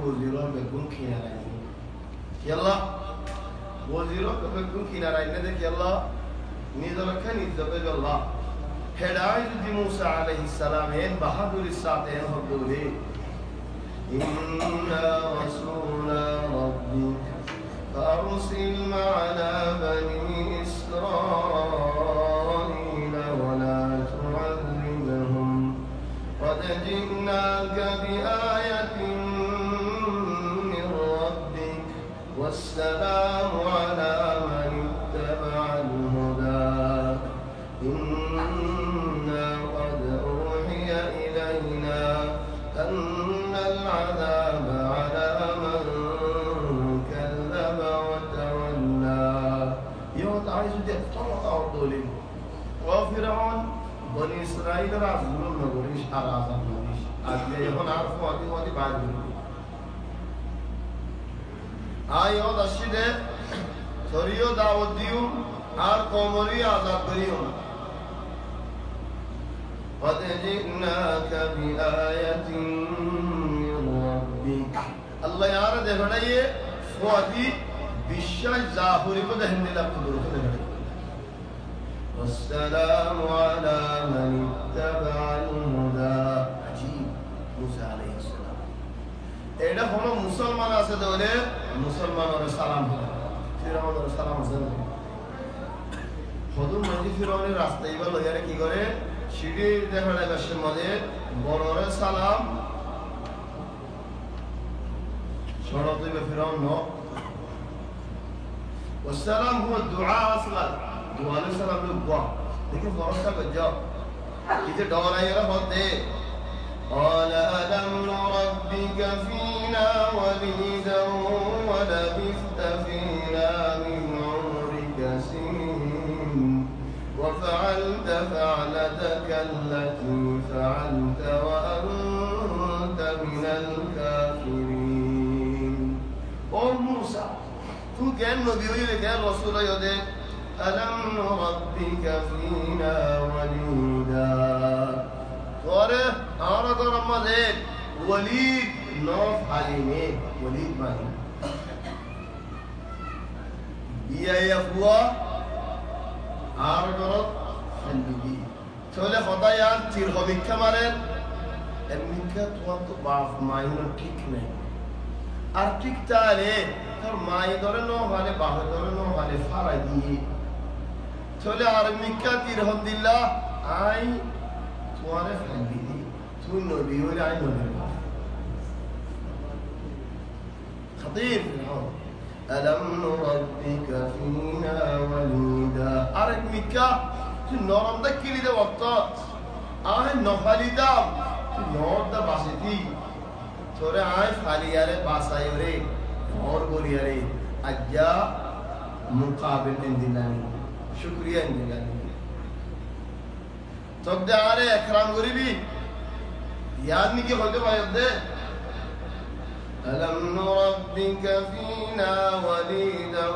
وزيرون بيكون كينا رأيني يلا وزيرون بيكون كينا رأيني دك يلا نيزلك نيزبل الله هداية دي موسى عليه السلام إن بحضر الساعتين هدولي إنا رسول ربك فأرسل معنا بني إسرائيل ولا تعذبهم قد جئناك بآية من ربك والسلام على من اتبع الهدى إنا قد أوحي إلينا أن العذاب على من كذب وتولى يوم عايز يفتح أرضهم وفرعون بني إسرائيل رافضون نقوليش أرافض نقوليش أجل يهون عرفوا أدي بعد آيات الشدة ثريو دعوت ديو আর কোমরি আযাব করিও না قد جئناك بآية من ربك الله यार देखना ये स्वाति विश्व जाहुरी को दहन दिला कुदर को देखना والسلام على من اتبع الهدى عجيب موسى عليه السلام এটা হলো মুসলমান আছে দলে মুসলমানের সালাম ফিরাউনের সালাম জানো হদুম নদী ফিরাউনের রাস্তা এবার লইয়ারে কি করে সিঁড়ি দেখা যায় গাছের মাঝে বড়রে সালাম সড়ক দিবে ফিরাউন ন والسلام هو الدعاء اصلا دعاء السلام للدعاء लेकिन फरक का जाओ इसे डर आएगा बहुत दे قال ألم نربك فينا وليدا ولبثت فينا من عمرك سنين وفعلت فعلتك التي فعلت وأنت من الكافرين أو موسى تو كان نبي كان رسول يده ألم نربك فينا وليدا توره أنا ترى مالك وليد نوف عليني وليد مالك يا يفوا أرجوك خليني تقول خدايا تيرهم كمالن الميكا توانت بعض ماينو تيكني أرتيك تالي تر ماي دورنو هالي بعض دورنو هالي فارادي تقول أرميكا تيرهم ديلا أي توانت خليني تقول نبي ولا أي نبي خطير اليوم ألم نربك فينا وليدا أرميك النورم ده كل ده وقتات النخالي ده النور ده باسيتي ترى عارف حالي ياره باسايوري نور بولي ياره أجا مقابل إندلاني شكريا إندلاني تبدأ عليه إكرام غريبي يعني كي خدوا ما يبدأ ألم نربك فينا وليدا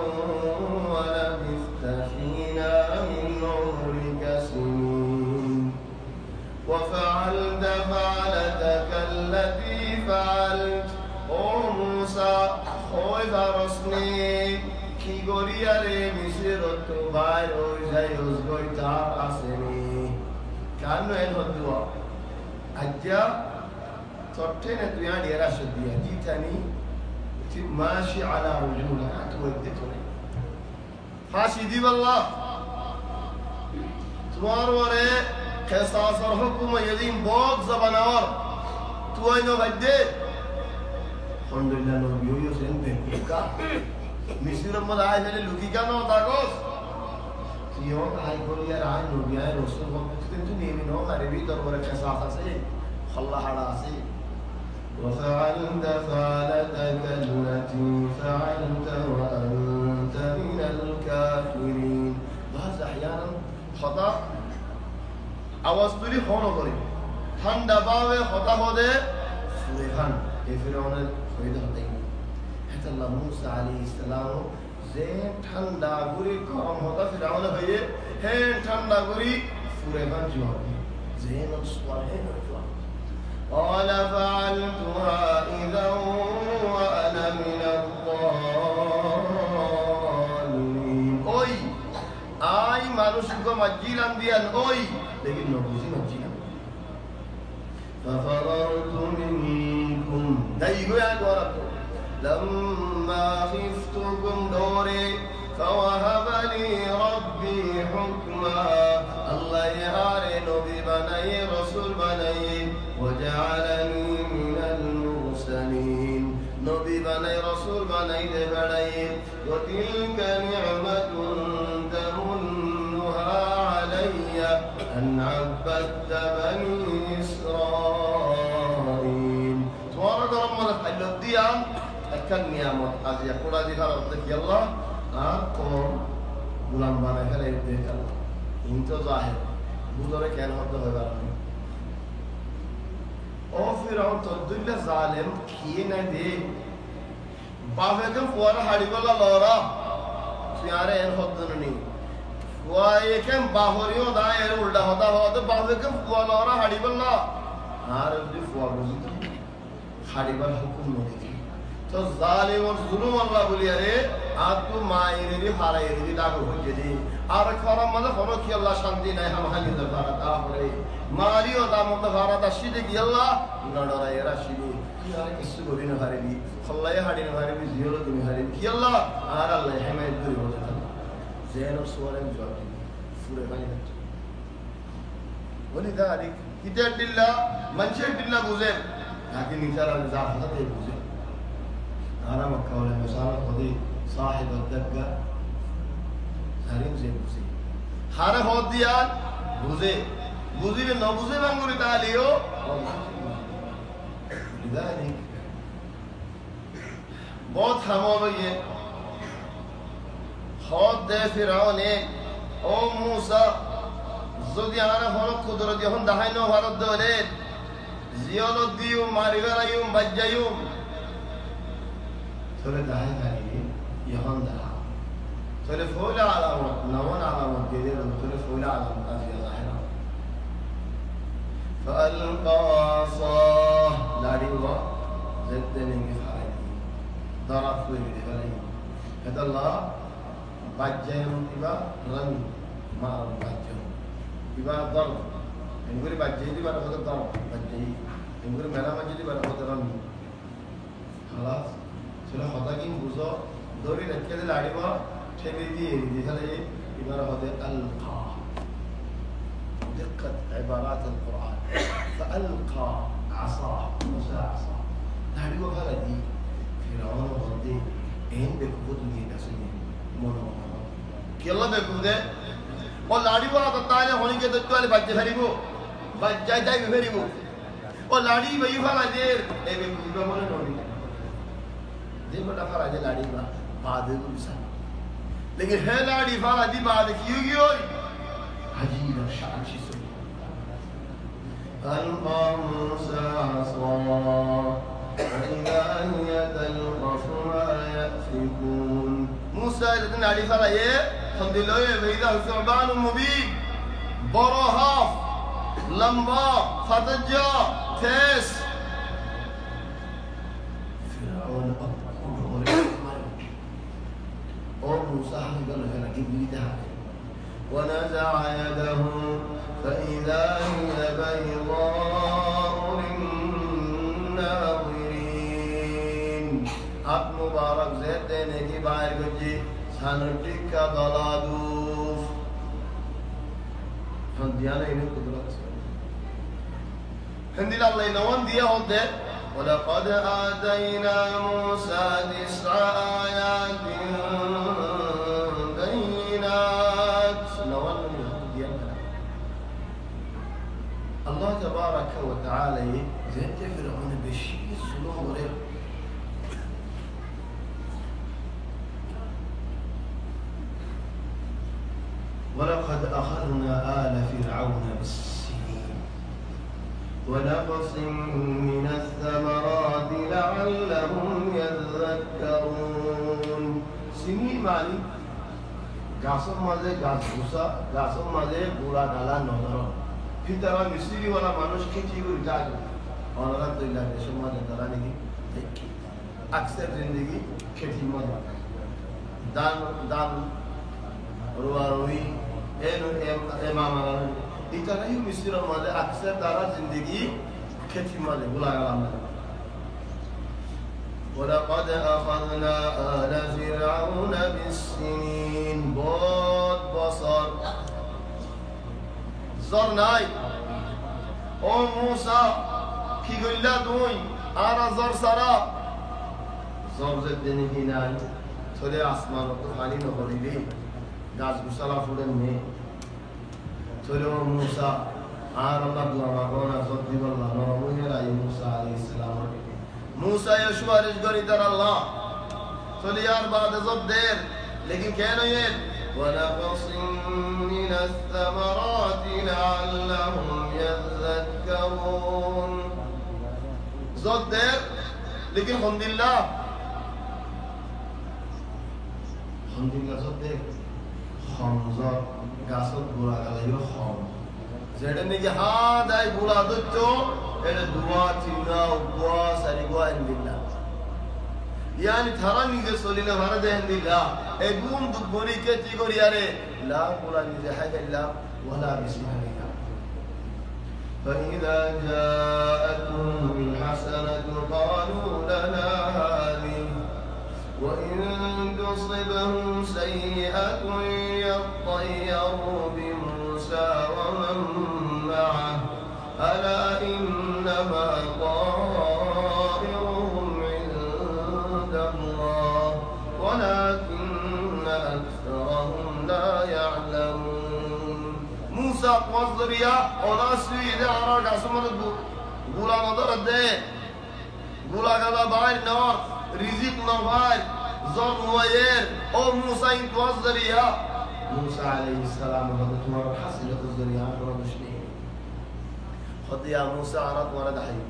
ولبثت فينا من عمرك سنين وفعلت فعلتك التي فعلت أو موسى خوي فرسني كي غوريا ري مسيرت باي روزاي روزغوي تار أسني كانوا الهدوا أجا ترتين الدنيا ديرا شديا جيتني ماشي على رجولك تودتني فاشي دي والله تمار وري قصاص الحكومة يدين بوك زبانور توينو بدي الحمد لله نبيو يسين بكوكا مصير مد آئے ہے لوکی کا نو داغوس تیون آئے کوریا رائے نبی آئے رسول وقت تو نیمی نو عربی در ورق قصاص سے خلا حدا سے وفعلت فعلتك التي فعلت وأنت من الكافرين بعض أحيانا خطأ أوستري خونو كوري ঠান্ডা বাবে হতা হদে ফুরেখান এ ফিরাউনের হইতে হতে হেতাল্লাহ মুসা আলাইহিস সালাম যে ঠান্ডা গুরি গরম হতা ফিরাউন হয়ে হে ঠান্ডা গুরি ফুরেখান জোয়াব যে নসওয়ার হে নসওয়ার قال فعلتها إذا দিয়ান ওই লেকিন নবুজি নবজি না ففررت منكم دايغو يا دورتو لما خفتكم دوري فوهب لي ربي حكما الله يهاري نبي بني رسول بني وجعلني من المرسلين نبي بني رسول بني دبري وتلك نعمة تمنها علي أن عبدت بني إسرائيل تورد ربنا حل الديان أكني يا متعز يقول هذه فرضك يلا قوم غلام بنا فلا يديك الله انت ظاهر بدره كان هذا هذا او فرعون تدل ظالم كينا دي بافكم فورا هاري ولا لورا سياره ان هدنني وايكم باهوريو دا ير उल्टा होता हो तो बाफكم फुआ लौरा हड़ी बल्ला हार दि फुआ बुझी हड़ी बल हुकुम नहीं तो जालिम और जुल्म अल्लाह बोली अरे आप तो मायने दी हारे दी लागो हो जे আর খরম মানে হলো কি আল্লাহ শান্তি নাই হামহালি দরবার তা পরে মারিও দাম দরবার তা শিদে কি আল্লাহ নড়রা এরা শিদে কি আর কিছু করি না হারিবি খল্লাই হাড়ি না হারিবি জিওলো তুমি হারিবি কি আল্লাহ আর আল্লাহ হেমায়েত করি বলে তা জেন সোরেন জয় ফুরে বানি না ولذلك كتاب الله منشأ الله বুঝেন لكن ইনশাআল্লাহ যা হাতে বুঝেন انا مكه ولا مسالك ودي صاحب الدقه हरिम से बुझे हर हो दिया बुझे बुझी में न बुझे मंगुरी तालियो लिदानी बहुत हमोलो ये खुद दे फिरौन ने ओ मूसा जुदियाना होलो कुदरत यहन दहाइनो भारत दोले जियालो दियो मारिगरायुम बज्जायुम थोड़े दहाइ खाली यहन दहा تلفون على نون على مدير تلفون على مدير ظاهرة فألقى عصاه لا رضا زدني بفعله ضرب في بفعله هذا الله بجهم تبا رمي ما بجهم تبا ضرب نقول بجهم تبا نقول ضرب بجهم نقول ملا مجدي تبا نقول رمي خلاص سلا خدا كين بوزو دوري ركّي لا رضا تبدي مثلا عبارة ألقى دقة عبارات القرآن فألقى عصاه موسى عصاه نحن قال دي فرعون وردي إن بكبود دي نسيه منو كلا بكبود और लाड़ी वाला तत्ताले होने के तो वाले बच्चे हरिबो बच्चा जाए भी हरिबो और लाड़ी वही वाला जेर ए बे मोने नोनी दे बड़ा फरा जे लाड़ी बा बाद को बिसा लेकिन है लाड़ी वाला दी बाद क्यों क्यों अजीब शान चीज़ अल्लाह मूसा عصاه فإذا هي تلقف ما يأفكون موسى إذن علي فلا يه الحمد لله فإذا هو ثعبان مبين برهاف لمبا فتجا تيس فرعون موسى قال له أنا جيب لي ذهب ونزع يده فإذا هي بيضاء للناظرين हाथ मुबारक ज़ेद देने की बाहर गुजी सानटिक का दलादूफ हम दिया ना इन्हें कुदरत हिंदी लाल नहीं नवन दिया होते ولقد آتينا موسى 9 آيات بينات نون ديا الله تبارك وتعالى زيت فرعون بشيء سلوم ورب ولقد أخذنا آل فرعون بالسنين ونقص من الثمرات لعلهم يذكرون سنين معني गासों माजे गास भूसा गासों माजे बुरा डाला नौदरों फिर तरह मिस्त्री वाला मानुष की चीज़ को इजाज़ और अगर तो इलाज शुमार नज़रा नहीं अक्सर ज़िंदगी खेती में दान दान रुआरोही इतना ही मिस्र माले अक्सर दारा जिंदगी खेती माले बुलाया माले ولقد أخذنا آل فرعون بالسنين बहुत बसर zor নাই ও মুসা কি গইলা তুই আর জর সারা জর যে দিন হিনাই চলে আসমান তো পানি নহলিবি গাছ গুছালা ফুলেন নে চলে ও মুসা আর আল্লাহ দোয়া মাগনা জর দিবাল্লাহ নরমুনের আই মুসা আলাইহিস সালাম মুসা ये सुवारिश गरी दर अल्लाह चले यार बाद जब देर लेकिन क्या नहीं है ونقص من الثمرات لعلهم يذكرون زود देर लेकिन अलहमदुलिल्लाह زود देर हमजा गासत बुरा गलायो हम जेडने के हाथ आई बुरा दुच्चो एड दुआ चिन्ना उपवा सरिगवा इंदिल्ला यानी थारा निजे सोलिना भारत इंदिल्ला एगुम दुगोरी के चिगोरी यारे ला बुरा निजे है इल्ला वला बिस्मिल्लाह فإذا جاءتهم الحسنة قالوا لنا هذه وإن تصبهم سيئة يطيروا بموسى ومن معه ألا إنما طائرهم عند الله ولكن أكثرهم لا يعلمون موسى قوزريا وناسوي إذا أراد أسمد غولا نظر الدين غولا غلا باير نور رزق نوار زر نوير أو موسى إن قوزريا موسى عليه السلام هذا تمر حسن قوزريا ورمشني خد يا موسى عرض ورد حي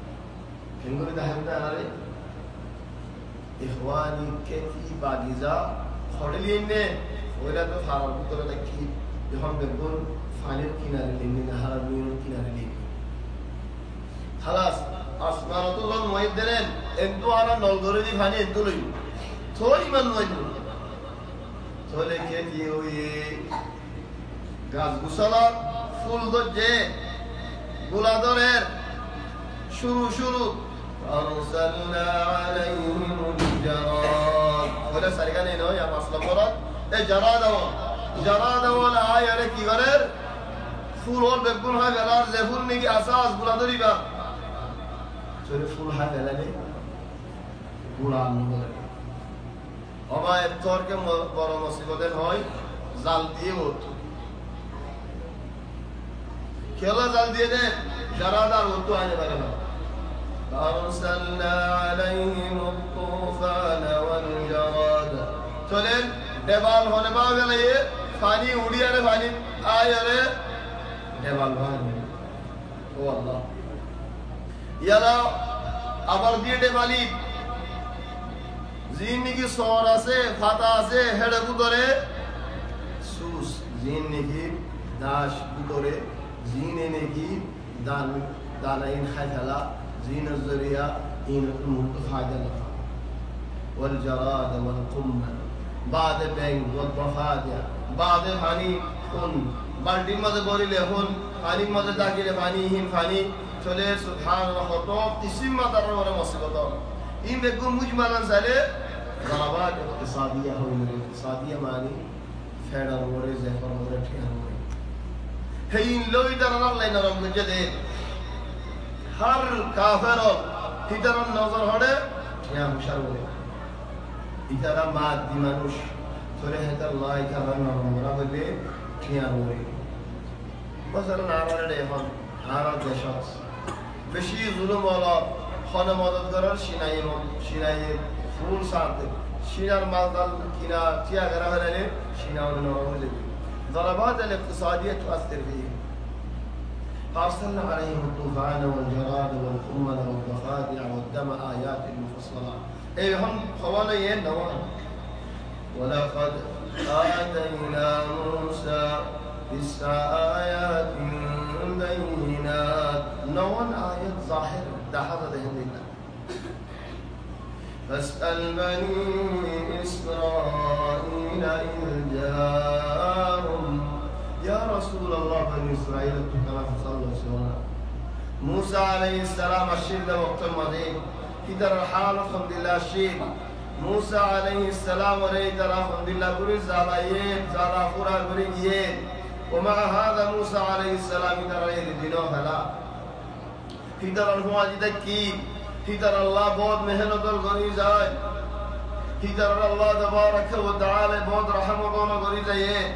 كنقول ده هم ده عليه إخواني كتي باجزا خدلينه ولا تفعل بكرة تكيد يهم بقول فانير كنار لين نهار مين كنار لين خلاص أسمع رتولون مويدرين أنتوا على نولدوري دي فاني أنتوا لين ثوري من مويدون ثوري كتي وي غاز غسلا فول دوجة গুলাদরের শুরু আরসালনা আলাইহিম জারাদ ওরা সারিগানে নয় আর মাসলা পড়া এই জারাদ ওয়ালা আয়ারে কি করে ফুল হল বেগুন হয় গলার যে ফুল নাকি আসাস গুলাদরিবা চলে ফুল হয় গলালে গুলান নগরে অবায় তরকে বড় মুসিবতের হয় জাল দিয়ে হতো খেলা জাল দিয়ে দেন জারাদার উদ্দু আনে পারে না أرسلنا عليهم الطوفان والجراد চলেন দেবাল হনে পাওয়া গেলে পানি উড়িয়ারে পানি আয়ারে দেবাল ভাঙে ও আল্লাহ ইয়ালা আবার দিয়ে দেবালি জিন নাকি সর আছে ফাতা আছে হেড়ে গুদরে সুস জিন নাকি দাস গুদরে زين نجي دانين خيلا زين الزريا إن المرتفع جلها والجراد والقمل بعد بين والضفادع بعد فاني خن بالدي ماذا بوري لهون فاني ماذا داخل فاني هين فاني چلے سبحان الله خطاب تسیم مدار ورا مصیبت این بگو مجملا زله ضربات اقتصاديه هو الاقتصاديه معنی فعل ورا زفر ورا ٹھیان هين لو يدرنا الله نرم جديد هر كافر تدرنا نظر هذا يا مشارو إذا ما دمانوش ترى هذا الله يكرر نرم ورابله كيان وري مثلا نعمل ده هم نعمل ده شخص بشي ظلم ولا خانه مدد دارن شینای فول سانت شینار مالدال كنا تيا غيره هنالي شيناون نرم جديد ضربات الاقتصادية تؤثر فيه فأرسلنا عليهم الطوفان والجراد والقمل والضفادع والدم آيات مفصلات أي هم خواليين نوان ولقد آتينا موسى 9 آيات بينات نوان آيات ظاهرة دحضة هندنا فاسأل بني إسرائيل إذ جاءهم يا رسول الله بني إسرائيل تكلم صلى الله عليه وسلم موسى عليه السلام الشيب وقت الماضي إذا الحال الحمد لله الشيب موسى عليه السلام وريد الحمد لله بري زالايين زالا فورا بريين ومع هذا موسى عليه السلام إذا رأيه دينه هلا إذا الهواج دكي إذا الله بود مهنة الغريزة إذا الله تبارك وتعالى بود رحمة الغريزة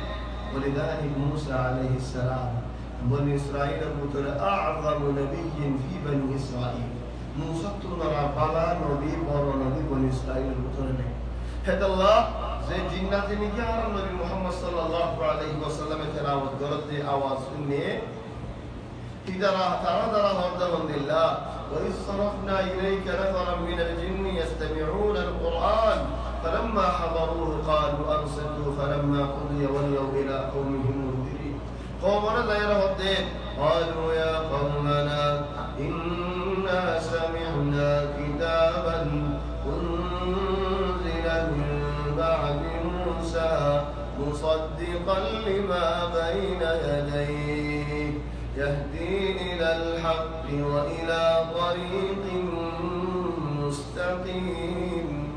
ولذلك موسى عليه السلام بني إسرائيل بطل أعظم نبي في بني إسرائيل موسى تنرى بلا نبي بلا نبي بني إسرائيل بطل هذا الله زي جنات نجار النبي محمد صلى الله عليه وسلم تلاوت قرد آواز إني إذا ترى هذا الله وإذ صرفنا إليك نفرا من الجن يستمعون القرآن فلما حضروه قالوا أنصتوا فلما قضي ولوا إلى قومهم منذرين قومنا غير الدين قالوا يا قومنا إنا سمعنا كتابا أنزل من بعد موسى مصدقا لما بين يديه يهدي إلى الحق وإلى طريق مستقيم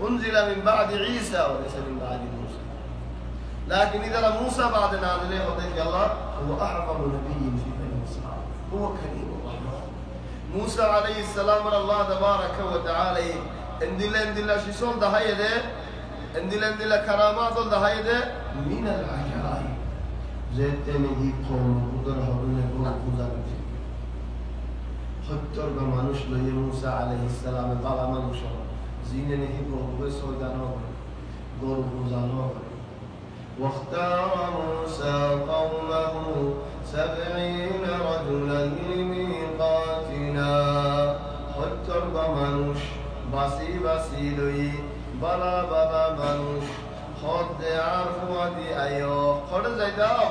أنزل من بعد عيسى وليس من بعد موسى لكن إذا موسى بعد نازله وضيف الله هو أعظم نبي في بني إسرائيل هو كريم الرحمن موسى عليه السلام الله تبارك وتعالى اندل شيسون دهايده اندل كرامات دهايده من العجائب زيت نهي قوم قدر هبنا قوم قدر حتى بمانوش لي موسى عليه السلام بابا مانوش زين نهي قوم بس ودانو قوم قدانو واختار موسى قومه 70 رجلا لميقاتنا حتى بمانوش باسي لي بلا مانوش خود عرفواتي أيو خود زيداو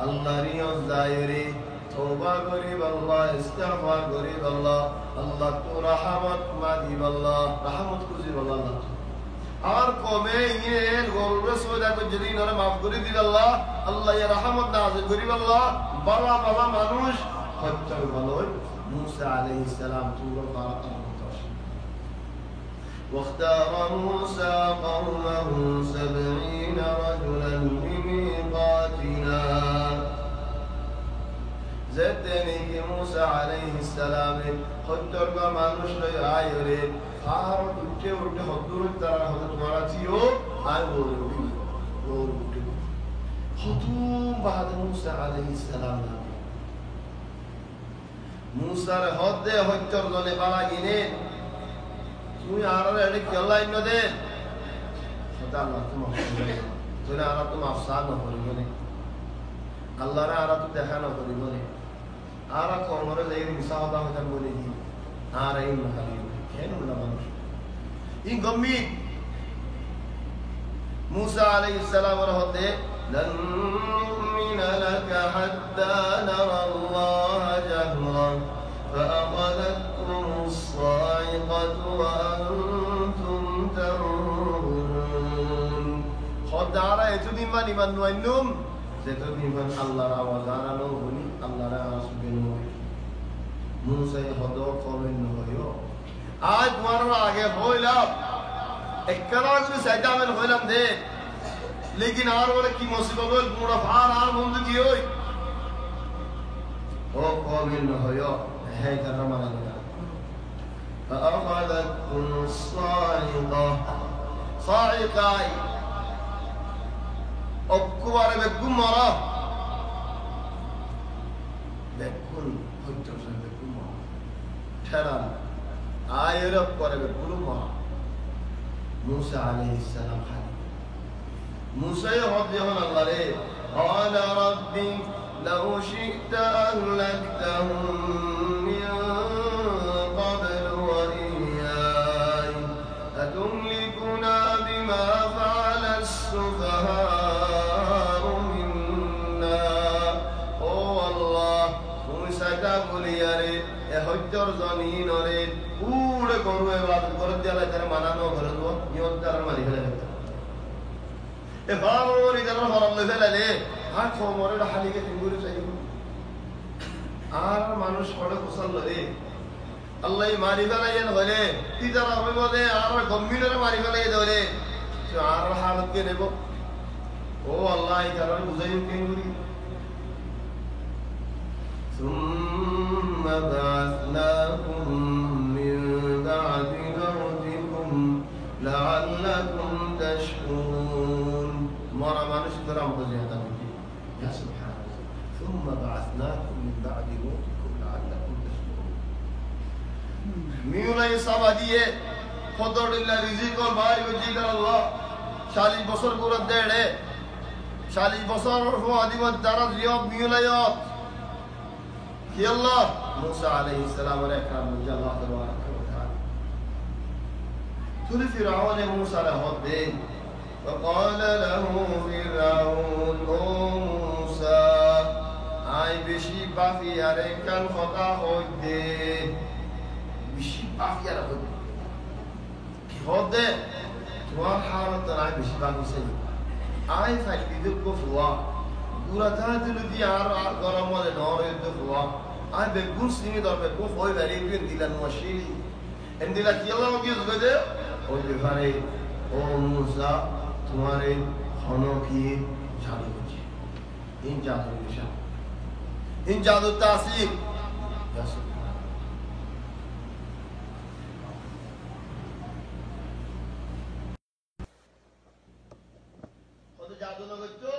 الله ريوز دايري توبة قريب الله استغفار قريب الله الله تو رحمت مادي بالله رحمت كزيب الله আর কমে ইয়ের গরুর সোদা কো যদি নরে মাফ করে দিল আল্লাহ আল্লাহ এর রহমত নাযিল করিব আল্লাহ বালা মানুষ হত্যা বলল মুসা আলাইহিস সালাম তুর বারাকাত واختار موسى قومه 70 رجلا لميقاتنا زدني موسى عليه السلام خطر মানুষ লয় আয়রে আর উঠে হদ্দুর তারা হযরত মারাচিও আর উঠে হতুম বাদ মুসা আলাইহিস সালাম মুসার হদ্দে হত্যর জলে বালা গিনে তুই আর এডে কেলাই নদে খোদা আল্লাহ তোমা তুই আর তোমা আফসান না করিবনে আল্লাহর আর তো দেখা না করিবনে আর কোমরে যাই মুসাহাদা হতা বলে দি আর এই মহালি কেন না মানুষ ইন গম্মি মুসা আলাইহিস সালাম হতে لن نؤمن لك حتى نرى الله جهرا فأخذتكم الصاعقة وأنتم تنظرون خد رأيت بمن من وينم زيتوني من الله را وزانا نوبني الله را سبحانه موسى يهدو قومن نويو आज तुम्हारा आगे होइला एक करा गुरु सैदा में होइलम दे लेकिन आर वाले की मुसीबत होल पूरा फार आर मुंद की होई ओ कौमिन न होयो है करना माना गया فأخذتكم الصاعقة صاعقة أبكوار بكم مرة بكل حجر بكم مرة ترى آيرب করে بكل مرة موسى عليه السلام موسى رضي الله عنه قال ربي لو شئت أهلكتهم من قبل وإياي أتهلكنا بما فعل السفهاء منا أو الله موسى تقول يا ري حجر زمين ري पूरे कौरवे बात करत दिया तेरे माना नो भरतो योद्धार मारी गले ए बारोरी जरा फरम ले ले আর খবরের হালিকে তিনগুড়ি চাইব আর মানুষ পড়ে কুশল ধরে আল্লাহ মারি ফেলাইয়েন হলে তিতারা হইব যে আর গম্ভীরে মারি ফেলাই ধরে আর হালত কে নেব ও আল্লাহ এই কারণে বুঝাই তিনগুড়ি ثم بعثناكم من بعد موتكم لعلكم تشكرون مرة ما نشكر رمضان هذا يا سبحان الله ثم بعثناكم من بعد موتكم لعلكم تشكرون ميولا يصابا ديه خطر الله رزق والباري وجيكر الله 40 বছর পুরো দেড়ে 40 বছর হো আদিমত দারাজ লিয়ব মিউলায়ত কি আল্লাহ মুসা আলাইহিস সালামের একরাম আল্লাহ তাবারাক ওয়া তাআলা তুলি ফিরআউন মুসা রাহদ্দিন وقال له فرعون موسى আই বেশি বাফিয়ারে কান কথা হইতে বেশি বাফিয়ারে হইতে কি হদে তোমার হালত আই বেশি বাফিছে আই ফাইলি দুঃখ ফুয়া গুরাতা দিলুদি আর গরম মনে নরে দুফুয়া আই বেগুন সিমি দরবে কো হই ভ্যালি বিন দিলান ওয়াশিলি এন্দিলা কি আল্লাহ গিয়ে গদে ওই বেফারে ও মুসা তোমারে হনো কি জাদু করছে ইন জাদু নিশা ইন জাদু তাসির কত জাদু না করছো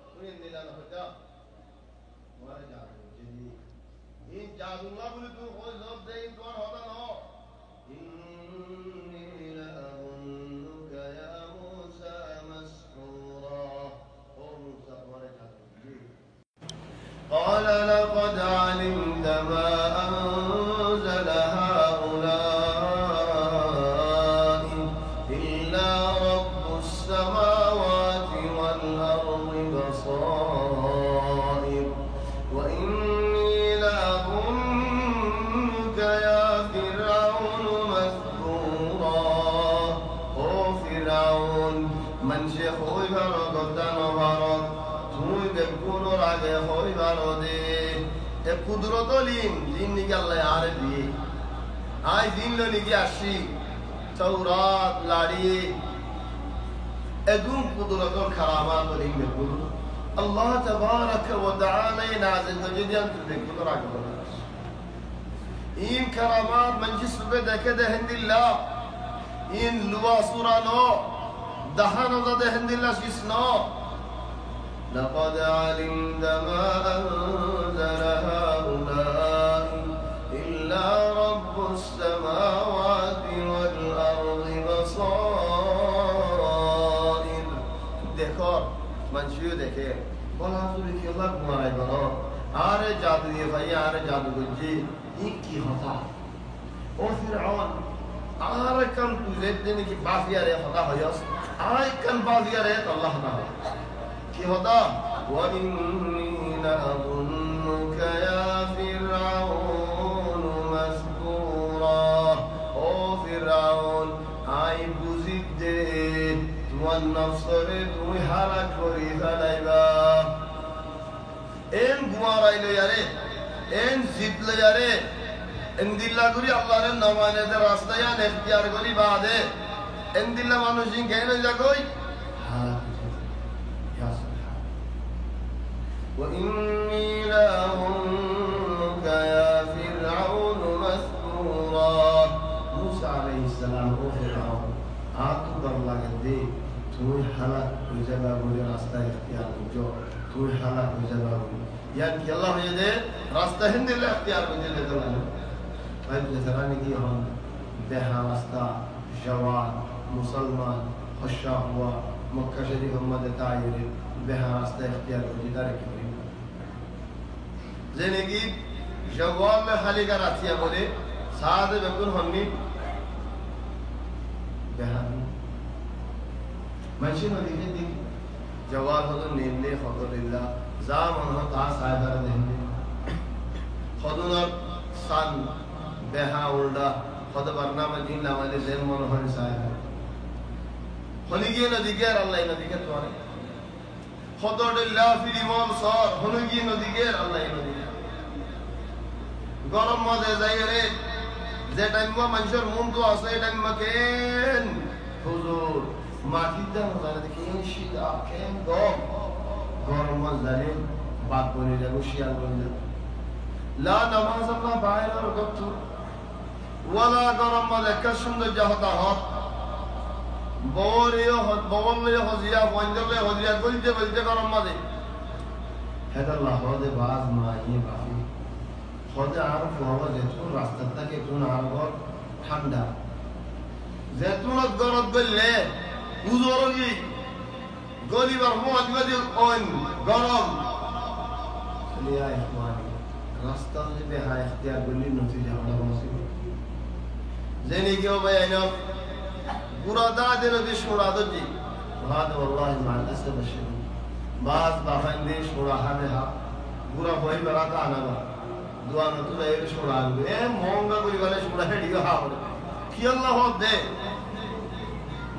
তুমি নিলা না হতা তোমারে জাদু করছে ইন জাদু না বলে তুমি ওই লোক দেই তোমার হতা না ইন্নী লাআযুন্নুকা ইয়া মুসা মাসহুরা ও মুসা তোমারে জাদু করছে قال لقد علمت ما أنزل هؤلاء إلا رب السماوات والأرض بصائر وإني لأظنك يا فرعون مثبورا أو فرعون من شيخوي فرقدان وفرق তুই বেগুনোর আগে হইবার দে এ কুদরত লিন দিন নিকে আল্লাহ আরে দিয়ে আই দিন নিকে আসি তাওরাত লাড়ি এগুন কুদরতর খারামাত লিন বেগুন আল্লাহ তাবারাক ওয়া তাআলা নাযিল করেছেন তুই বেগুনোর আগে বলাস ইন খারামাত মঞ্জিস বে দেখে দে হিন্দিল্লাহ ইন লুয়া সুরানো দাহানো দে হিন্দিল্লাহ কিসনো لقد علمت ما أنزل هؤلاء إلا رب السماوات والأرض بصائر দেখো মানুষও দেখে বলা তুমি কি আল্লাহ ঘুমায় বলো আরে জাদু দিয়ে ভাই আরে জাদু করছি কি কথা ও ফিরআউন আর কাম তুই দেন কি বাফিয়ারে কথা হয়স আই কাম বাফিয়ারে আল্লাহ তাআলা কি হতা وإني لأظنك يا فرعون مسبورا أو فرعون أي بوزيد তোমার নফসরে তুমি হালাক করি ফেলাইবা এন ঘুমারাইলো ইয়ারে এন জিতলো ইয়ারে এন দিল্লা করি আল্লাহর নামানে রাস্তায় আন ইখতিয়ার করি বাদে এন দিল্লা মানুষ কেন যাকই وإني لأظنك يا فرعون مثبورا موسى عليه السلام ও ফিরআউন আতু দর লাগতে তুই হালাক হয়ে যাবা বলে রাস্তা ইখতিয়ার করছো তুই হালাক হয়ে যাবা ইয়ান কি আল্লাহ হয়ে দে রাস্তা হিন্দিলে ইখতিয়ার করতে দে না ভাই জারানি কি হন বেহা রাস্তা জওয়ান মুসলমান খুশা হুয়া মক্কা শরীফ মধ্যে তাইরে বেহা রাস্তা ইখতিয়ার করতে তারে কি زندگی جواب میں خالی کا راتیا بولے ساتھ بکن ہمیں بہن منشی نتیجے دی جواب خودن نیندے خودن اللہ زام انہوں تا سائدار دہندے خودن اور سان بہا اولڈا خود برنامہ جین لامالے زین منہن سائدار خلیگی ندیگر اللہ ندیگر توارے খদরিল্লাহ ফিল ইমাম সর হনুগি নদীগের আল্লাহ নদী গরম মধ্যে যাই রে যে টাইম মানুষের মন তো আছে এই টাইম কেন হুজুর মাটিতে জানে কেন শীতা কেন গরম মধ্যে জানে বাদ বলে যাবো শিয়াল বলে যাবো লা নামাজ আল্লাহ বাইরের করতো ওয়ালা গরম মধ্যে একটা সুন্দর জাহতা হত ববলে হজিয়া বঞ্জলে হজিয়া বলতে গরম মধ্যে হেদাল্লাহ হদে বাজ মাইয়ে বাফি হদে আর ফোয়া যেতুন রাস্তার থেকে একটু আর ঠান্ডা যেতুনত গরম করলে উজরগি গরিবার মহাজবাদি গরম লিয়া ইখওয়ানি রাস্তা যদি হ্যাঁ ইখতিয়ার করলি নতিজা হলো মুসিবত জেনে কেউ ভাই আইনা পুরা দাদের নদী শোড়া দজি هذا والله مع الاسف الشديد بعض বাফাইন্দে শোড়া হানে হা পুরা বই বেড়াতা আনাবা দোয়া নতুন এর শোড়া আনবে এ মহঙ্গা করি গলে শোড়া হেডি হা বলে কি আল্লাহ দে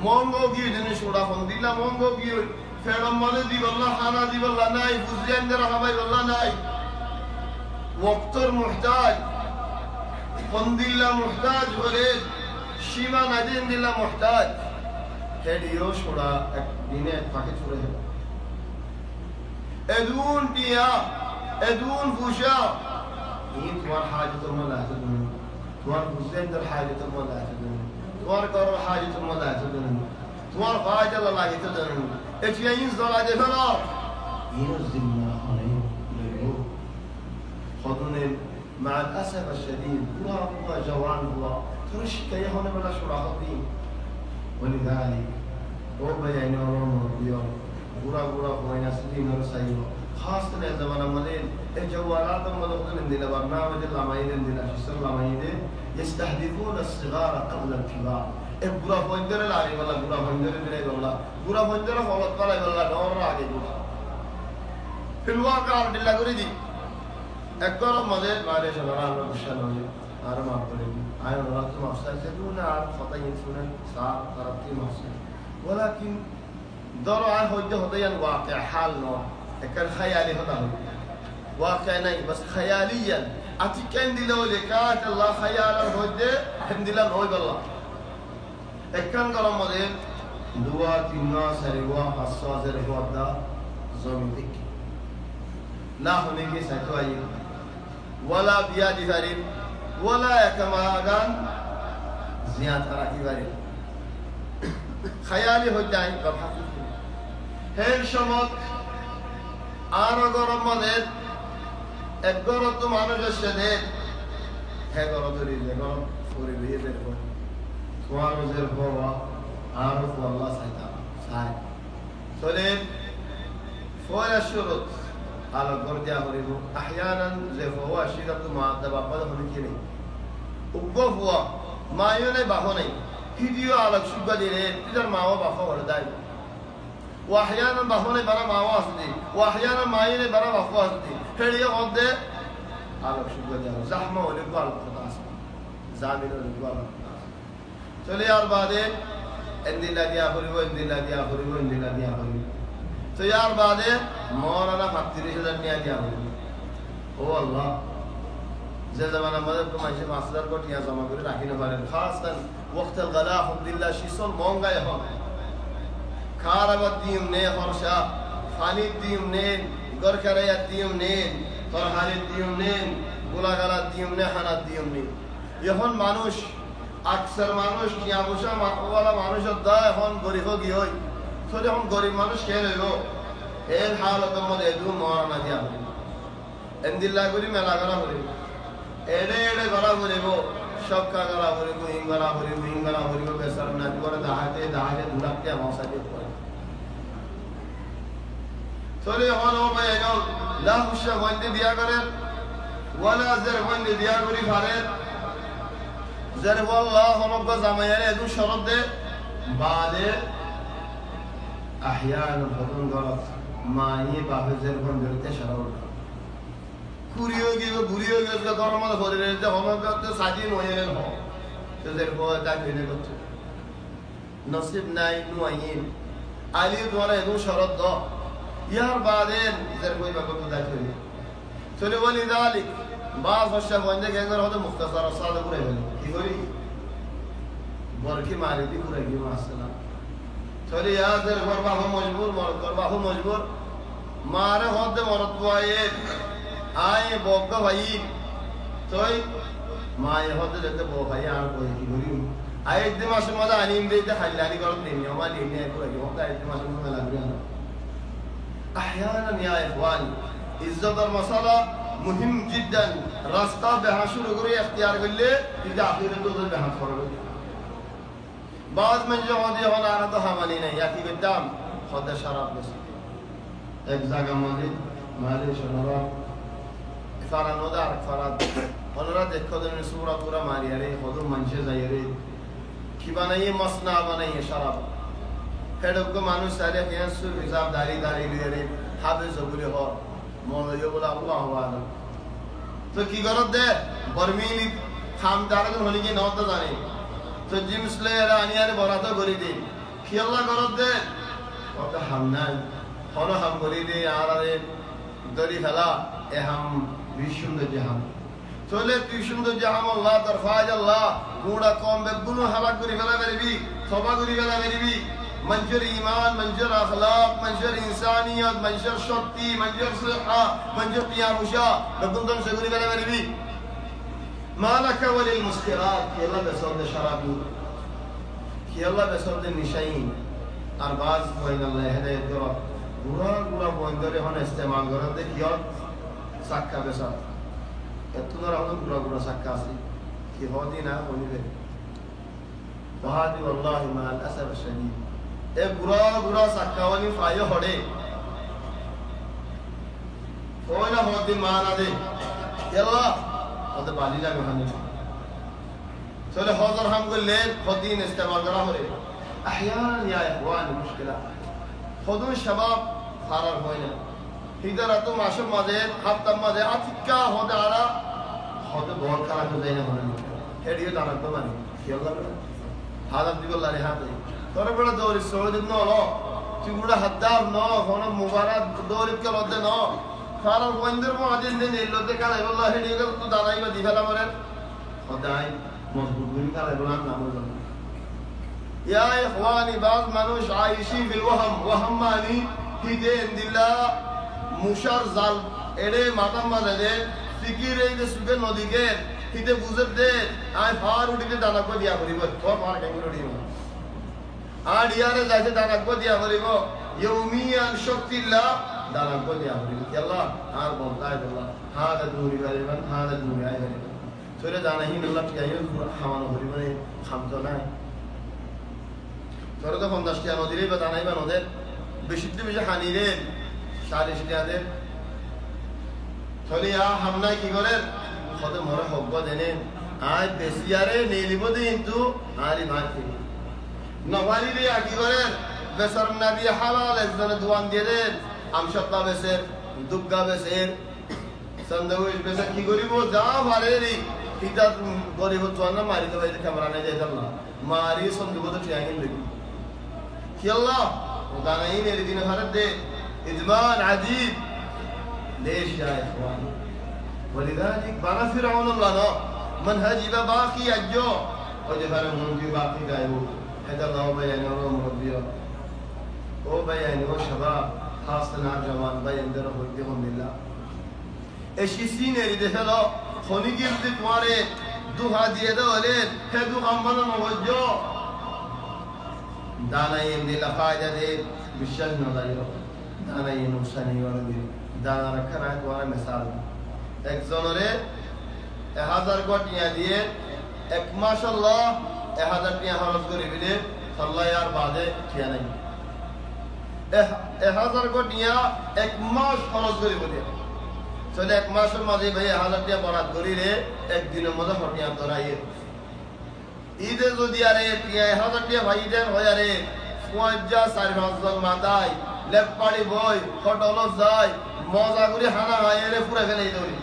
মহঙ্গো গিয়ে জেনে শোড়া ফোন দিলা মহঙ্গো গিয়ে ফেরম মানে দিব আল্লাহ খানা দিব আল্লাহ নাই বুঝেন দে রাহাবাই আল্লাহ নাই ওয়াক্তর মুহতাজ ফোন দিলা মুহতাজ বলে সীমা নাদিন দিলা মুহতাজ হেডিও শোড়া এক দিনে পাকে ছুড়ে দেব এদুন টিয়া এদুন ফুশা এই তোমার হাজতের মধ্যে আছে তোমার বুঝেনদের হাজতের মধ্যে আছে তোমার করো হাজতের মধ্যে আছে তোমার ফায়দা লাগে তো জানেন এটি এই জলা দে ফেলো ইনজিল্লাহ আলাইহি خذوني مع الاسف الشديد هو جوان هو ترشك يا هنا بلا شو راحتين ولذلك هو بيان يوم اليوم غورا غورا وين سدين رسايو خاصة زمان مالين الجوالات مدخل عندنا برنامج اللامين عندنا شسر اللامين يستهدفون الصغار قبل الكبار غورا فندر العري ولا غورا فندر دلي ولا غورا فندر فوت ولا ولا دور راجي في الواقع بالله غريدي একগরম মধ্যে বাইরে শোনা আমরা বিশাল হয়ে আর মাফ করে আয় আল্লাহ তো মাফসাল সেদুনা আর খতাই শুনেন সার তারাতি মাফসাল ولكن দর আর হইতে হতেন واقع حال نو একর خيالي হতা হয় واقع নাই بس خياليا اتكن দিলো লেখাত আল্লাহ خيال হইতে হিমদিলা নয় বল্লা একখান গরম মধ্যে দুয়া তিন মাস আরিওয়া হাসাজের ওয়াদা জমি থেকে না होने के साथ आई ولا بيادي فارين ولا كما كان زيادة راكي فارين خيالي هو جاي بحقيقة هل شمط آرو غرم مدد اگرو تو مانوش الشديد هي غرو دوري غرو فوري بيه بيرفو توارو زرفو آرو فو الله سايتا ساي سولين فولا الشروط على الجرديا هريبو أحيانا زي فهو شيء ما دبا بده هنيكيني وقفوا ما يوني بحوني هديو على شو بديله تدر ما هو بحوا ولا داي وأحيانا بحوني برا ما هو أصلي وأحيانا ما يوني برا بحوا أصلي هديو قد على شو بديله زحمة ولا قال خلاص زامين ولا قال चलिए यार बादे इंदिला दिया हरिबो इंदिला दिया हरिबो इंदिला दिया हरिबो तो यार बादे मौलाना 35,000 নিয়ে দিয়া হলো ও আল্লাহ যে জামানা মধ্যে তো মানুষ 5,000 কোটি টাকা জমা করে রাখি না পারেন খাসতান ওয়াক্ত الغلا আলহামদুলিল্লাহ শিসল মহঙ্গাই হয় খারাবাত দিম নে খরচা পানি দিম নে গরকারায়া দিম নে ফরহানি দিম নে গোলাগালা দিম নে খানা দিম নে এখন মানুষ আকসার মানুষ কিয়া বসা ওয়ালা মানুষের দা এখন গরিব কি হয় তো যখন গরিব মানুষ কে রইল এর হালতের মধ্যে এদু মরানা দিয়া এন্দিল্লা করি মেলা করা করিব এড়ে এড়ে গলা করিব সবকা গলা করিব হিঙ্গলা করিব হিঙ্গলা করিব বেসার না করে দাহাতে দাহাতে দুলাপতে মশাকে করে চলে এখন ও ভাই এখন লা হুশা বন্ধে দিয়া করে ওয়ালা জার বন্ধে দিয়া করি ফারে জার ওয়াল্লাহ হনক জামাইয়ারে এদু শরত দে বাদে احيانا بدون غلط ما يبقى زر بندرت شرور كوريوغي بوريوغي का गरम में भरे रहते हम का तो साजी नोयेन हो तो जर को दा किने को नसीब নাই নুয়াইন আলী দ্বারা এদু শরত দ ইয়ার বাদেন যার কই বা কত দাই করি চলে বলি দালি বাস হচ্ছে বন্ধে গেঙ্গর হতে মুখতাসার সাদা করে বলি কি করি বরকি মারি দি পুরো গিয়ে আসলা চলে ইয়াদের করবা হো মজবুর মর করবা হো মজবুর মারে হতে মরত পায়ে আয় বগ্গা ভাই তোই মায়ে হতে যেতে বো ভাই আর কই কি করি আয় একদিন মাসে মজা আনিম দিতে খাইলানি করত দিন আমার দিন নিয়ে করে গিয়ে হতে একদিন মাসে মজা লাগবে না احيانا يا اخواني عزت المساله مهم جدا راستہ بہا شروع کرے اختیار کرلے کہ اخر تو بہا فرق بعض من جو ہوتی ہونا تو ہمانی نہیں یا کہ قدام خود شراب بس ایک جگہ مالے شنورا فرانو دار فراد اونرا دیکھو دن سورہ پورا ماری ارے خود منشے زیرے کی بنائیے مسنا بنائیے شراب হেডক মানুষ সারে ফিয়াসুর হিসাব দাঁড়ি লিয়ে হাফেজ বলে হ মনে বলে আল্লাহু আলাম তো কি করত দে বর্মিলি খাম দাঁড়াতে হলি কি নত জানি তো জিমসলে এরা আনিয়ারে বরাত করি দে কি আল্লাহ করত দে কত হাম নাই হলো হাম করি দে আরে দরি ফেলা এ হাম বিশুন্দ জাহাম চলে বিশুন্দ জাহাম আল্লাহ তরফাজ আল্লাহ গুড়া কম বেগুনো হালাক করি ফেলা মেরবি সবা করি ফেলা মেরবি منشر ایمان منشر اخلاق منشر انسانیت منشر شکتی منشر صحة منشر قیام وشا لكن تم سيقولي بلا مربي ما لك وللمسكرات كي الله بسرد شرابي كي الله بسرد النشاين ارباز وين الله يهدى يدرى گورا بوين داري هون استعمال کرد دے کیا سکا بسا اتنا رہا گورا سکا سی كي هودي نا هوني دے وهذه والله مع الأسف الشديد এ গুড়া সাক্কাওয়ানি ফায়ো হড়ে ওই না হতে মানা দে ইয়াল্লাহ হতে বালি লাগে হানি চলে হজর হাম করলে হদিন ইস্তেমাল করা হরে احيانا يا اخواني مشكله خذوا الشباب فرار হয়না হিদারাত মাসে মাঝে হাফতা মাঝে আতিকা হতে আরা হতে বল খারাপ হয়ে যায় না মনে হেডিও দাঁড়াত মানে ইয়াল্লাহ হাদাত দিবল্লাহ রে হাতে তোরে বড় দৌড়ি সৌদিন নলো চিগুড়া হাদ্দার ন কোন মুবারক দৌড়ি কে লদে ন সারা বন্ধের মহাদিন দিন এলোতে কালাই বল্লাহ হেডি গেল তো দাঁড়াই বা দিফেলা মরে খোদাই মজবুত করে কালাই বলা নাম হলো ইয়া ইখওয়ানি বাজ মানুষ আইশি বিল ওয়াহাম মানি হিদেন দিল্লা মুশার জাল এড়ে মাতাম মাঝে ফিকির এই যে সুগে নদীকে হিদে বুঝে দে আই ফার উঠিতে দানা কো দিয়া করিব তোর ফার কেন উঠিব আর ইয়ারে যাইতে দানা কো দিয়া করিব ইউমিয়ান শক্তিল্লাহ দানা কো দিয়া করিব আল্লাহ আর বলতাই আল্লাহ হাদা দুরি গালিবান হাদা দুরি আই গালিবান সরে দানাহি আল্লাহ কি আইও খাওয়ানো করিব না খামতো না তোর তো 50 টা নদীরে বা দানাই বা নদের বেশিতে বেশি হানিরে 40 টাদের চলিয়া হামনাই কি করে কত মরে হব্ব দেনে আই বেসিয়ারে নেলিব দে কিন্তু আরি মারতে নওয়ালি রে কি করে বেসরম নবী হালাল একজন দোয়ান দিয়ে দেন আমশাত্তা বেসের দুগ্গা বেসের সন্দউশ বেসের কি করিব যা ভারে রে পিতা গরিব তোয়ান মারি তো বাইতে ক্যামেরা নাই যাইতাম না মারি সন্দুগ তো ঠিয়াইন লাগি কি আল্লাহ দানাই নে দিন ভারত দে ইদমান আজীব ليش يا اخوان ولذلك بنا فرعون الله نو منهج باقي اجو وجبر منهج باقي دايو هذا الله بيان مربيه او بيان شباب خاصة جوان بيان دره ودهم بالله ايشي سينه يدهلو خوني گرد تمہارے دو هديه دولے ہے دو غمنا موجو دانایم دل فائدہ دے بشن نظریو دانایم نقصانی ورد দানা রাখা না তোমার মিসাল একজনরে 1000 কোটিয়া দিয়ে এক মাশাআল্লাহ 1000 টিয়া খরচ করে দিলে আল্লাহ আর বাদে ঠিয়া নাই 1000 কোটিয়া এক মাস খরচ করে বলে চলে এক মাসের মধ্যে ভাই 1000 টিয়া বরাদ করি রে একদিনের মধ্যে হটিয়া ধরাইয়ে ঈদে যদি আরে টিয়া 1000 টিয়া ভাই দেন হয় আরে 50 জন মাদাই লেপাড়ি বই ফটলো যায় মজা করে হানা আইরে পুরা ফেলে দৌড়ি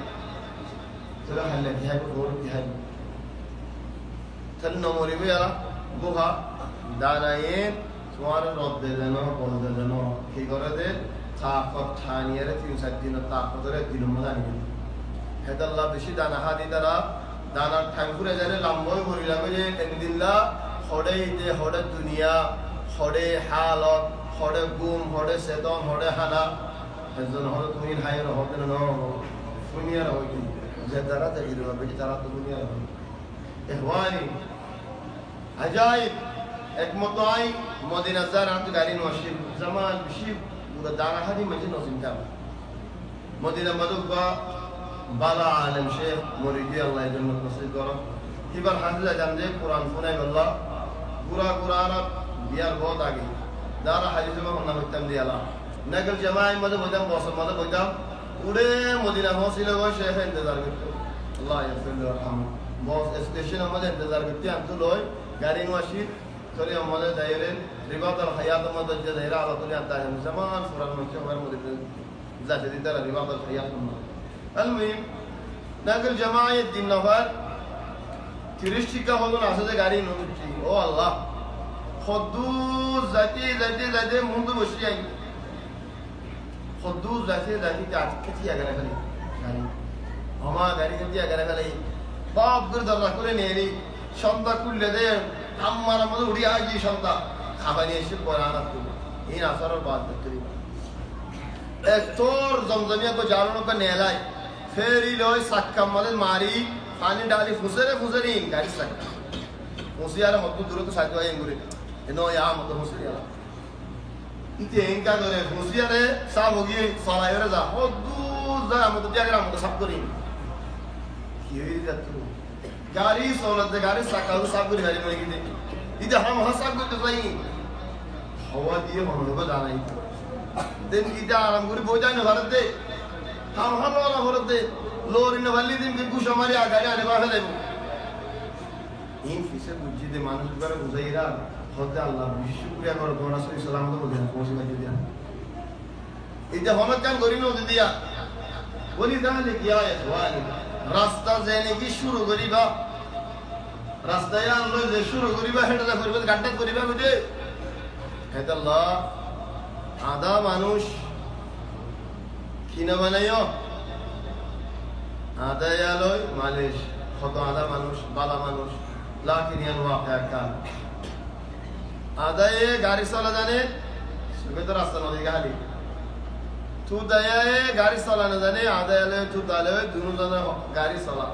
তোরা হালে দিহাই গোর দিহাই তন্ন মরিবে আলা বুহা দানায়ে তোমার রদ দে দেন বল দে দেন কি করে দে তাকত থানিয়ারে 3-4 দিন তাকতরে দিন মজানি হেদাল্লাহ বেশি দানা হাদি তারা দানার ঠাকুরে জানে লাম্বই করিলাম যে একদিনলা হড়ে ইতে হড়ে দুনিয়া হড়ে হালত হড়ে গুম হড়ে সেদন হড়ে হানা একজন হড়ে তুমি হায়ের হতে না দুনিয়ার হয় কি যে তারা তাগির হবে তারা তো দুনিয়ার হয় ইখওয়ানি আজাইব একমত আই মদিনা জারাত গাড়ি নসিব জামান বেশি পুরো দানা হাদি মজে নসিব কাম মদিনা মদুবা বালা আলেম শেখ মুরিদি আল্লাহ জান্নাত নসিব করো এবার হাফিজা জানদে কোরআন শুনাই আল্লাহ পুরা কোরআন বিয়ার বহুত আগে দারা হাদিস বা নাম ইতাম দিয়ালা নগর জামাই মদে বদাম বসর মদে বদাম উড়ে মদিনা হসিলে ওই শেখ ইন্তজার করতো আল্লাহ ইয়াফিল রাহম বস স্টেশন আমাদের ইন্তজার করতে আনতো লয় গাড়ি নসি চলে আমাদের দাইরে রিবাতুল হায়াত আমাদের যে দাইরা আল্লাহ তুলি আতা জামান কোরআন মধ্যে আমার মধ্যে যাতে দিতে রিবাতুল হায়াত المهم نقل جماعة الدين نفر تريشتي كهولون عسى غاري نوتي او الله خدو ذاتي منذ بشري خدو ذاتي كتي اگر غاري هما غاري كتي اگر غاري باب گرد الله করে নেরি সন্ধ্যা কুললে দে আমার মধ্যে উড়ি আইজি সন্ধ্যা খাবানি এসে পড়ানা তো এই আসারের বাদ করতে এক তোর জমজমিয়া को জানো का নেলাই फेरी लोई सक्का मदद मारी पानी डाली फुसरे इन गाड़ी सक्का मुसियारा मत दूर तो साथ वाले इंगुरे इनो यहाँ मत मुसियारा इतने इनका करे मुसियारे साफ होगी सालायरे जा हो दूर जा मत त्यागरा मत सब करी क्यों इधर तू गाड़ी सोलत गाड़ी सक्का तो सब करी गाड़ी में किधर इधर हम सब कुछ तो सही हवा दिए हम लोग जाना ही दिन इधर आराम करी बोझा नहीं भरत दे हम वाला होते लोरी ने वाली दिन के कुछ हमारे आगे आने वाले हैं इन फिसे बुझी दे मानुष कर गुजारा होता अल्लाह शुक्रिया करो दोना सही सलामत हो गया पहुंच गया दिया इधर हम क्या करी नो दिया बोली दाले किया है वाली रास्ता जाने की शुरू करीबा रास्ता यार लो जे शुरू करीबा हेड दा फिर गड्ढा करीबा मुझे है तो अल्लाह आधा मानुष কিনা বানাইও আদা ইয়ালই মালিশ কত আদা মানুষ বালা মানুষ লাকিনিয়ান ওয়াকিয়া কান আদায়ে গাড়ি চালা জানে সুবে তো রাস্তা নদী গাড়ি তু দায়ে গাড়ি চালানো জানে আদা ইয়ালে তু দালে দুনো জানে গাড়ি চালা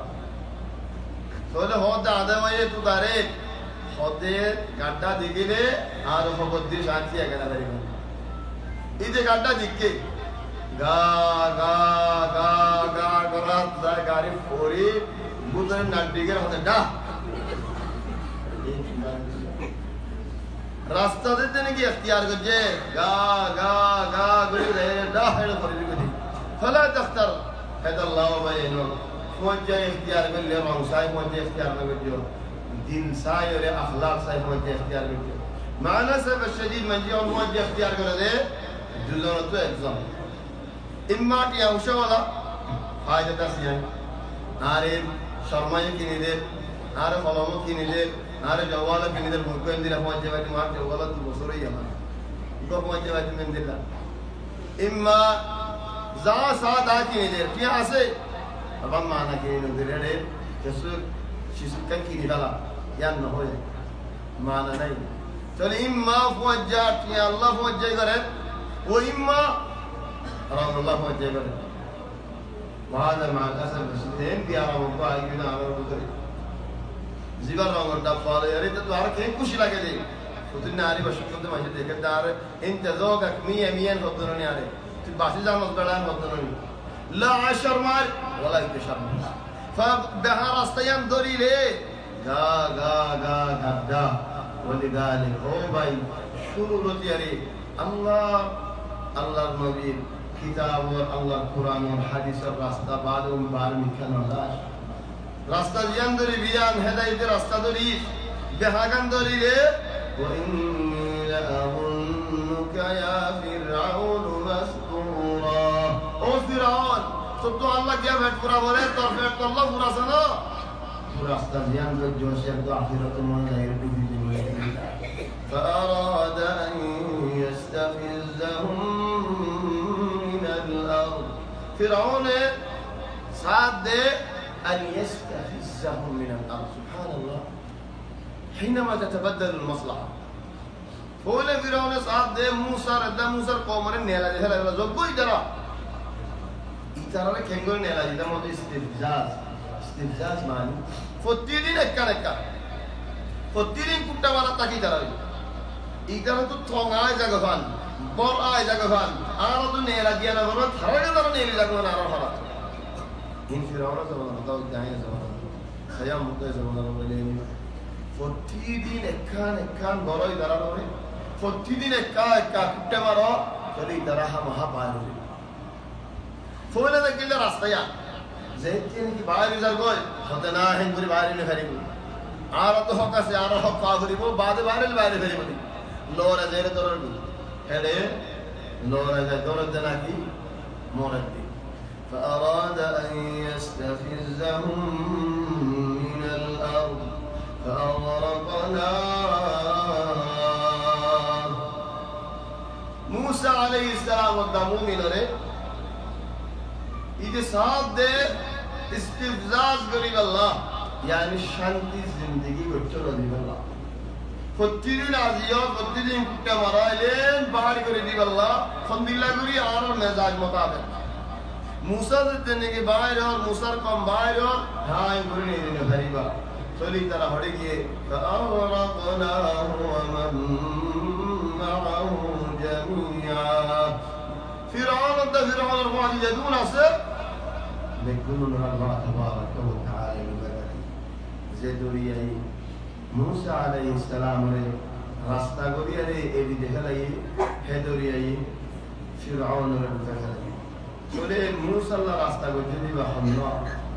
তোলে হদ আদা ওয়ে তু দারে হদে গাড্ডা দিগিলে আর হবদ্দি শান্তি এগেনা দাঁড়ি ইদে গাড্ডা দিকে गा गा गा गा गरात दा गाड़ी फोरी गुजर नाडिगर होते डा रास्ता देते ने की इख्तियार करजे गा गा गा गुरी रे डा हेड फोरी गुरी फला तख्तर हदल्लाह बैनो मुझे इख्तियार में ले रहा हूं साई मुझे इख्तियार में जो दिन साई और अखलाक साई मुझे इख्तियार में जो माना से बशदीद मंजी और मुझे इख्तियार कर दे दुल्हन तो एग्जाम इम्मा की अंशों वाला फायदा तस्वीर आरे शर्माये की निदे आरे फलामो की निदे आरे जवाला की निदे मुझको इंदिरा पहुँच जाए मार जवाला तू बसुरे ही हमारे उनको पहुँच जाए तुम इंदिरा इम्मा जा साथ आ की निदे क्या ऐसे अब हम माना की निदे रे जैसे शिशुकन की निकाला या न हो जाए माना नहीं चलो इम्मा पहुँच जाए अल्लाह पहुँच जाए करे वो इम्मा رحم الله وجه بره وهذا مع الاسف الشديد بيارا مبا اينا امر بكري زيبر رنگ دفال يري تو আর কে খুশি লাগে দে উদিন নারী বসুতে মাঝে দেখে তার انت ذوقك 100 হদরনি আরে তুই বাসি জানোস বেড়া হদরনি لا عشر مال ولا يشر فبها راستيان دوري له গা গা গা গাদা ولذلك ও ভাই শুরু হতে আরে আল্লাহর নবী किताब और अल्लाह कुरान और हदीस और रास्ता बाद उन बार मिखन अल्लाह रास्ता जिंदरी बियान हिदायत रास्ता दरी बेहागन दरी रे व इन्ना अज़ुन्नुका या फिरऔन मस्तूरा ओ फिरऔन तो अल्लाह क्या बैठ पूरा बोले तो फिर तो अल्लाह पूरा सुनो रास्ता जिंदर जो से तो आखिरत में जाहिर भी فأراد أن يستفزهم ফিরআউনে সাথ দে أن يستفزهم من الأرض سبحان الله حينما تتبدل المصلحة فولا فرعون صاحب دے موسى ردا موسى قومر نیلا جہلا زوگو ادرا اتارا کھنگو نیلا جدا مود استفزاز معنی فتی دین اکا نکا فتی دین کٹا والا تاکی تارا ادرا تو تھونگ آئے جگہ فان بور آئے جگہ فان آرہ تو نیلا دیا نا فرما تھرا جدا نیلی جگہ فان آرہ فرما in Fir'auna zamanında dağın zamanında Sayam Mutlu zamanında böyle Fottidin ekkan boroy daranore Fottidin ekka kutte maro Kali daraha maha bari Foyla da gille rastaya Zeytiyeni ki bari zar goy Hote na hen guri bari ne feri Ara to hokka se ara hokka guri bo Bade bari le bari feri bari Lora zere dorar bu Hele Lora zere dorar dena ki Morad di فأراد أن يستفزهم من الأرض فأغرقناه موسى عليه السلام والدمومين ره إذا صاد استفزاز قريب الله يعني شانتي زندگي قرچو قريب الله فتيرين عزيات فتيرين كتا مرائلين بحر قريب الله خند الله قريب آر مزاج مطابق موسى देने के बाहर और मूसा कम बाहर और हाँ गुरु ने इन्हें भरीबा सोली तरह हटे किए فأغرقناه ومن معه جميعا فرعون الرواج يدون أسر لكلنا الله تبارك وتعالى ببركة زيدوري موسى عليه السلام راستہ گوری ایدی دہلائی ہیدوری فرعون الرواج চলে মুসা আল্লাহ রাস্তা করতে দিবা হামলা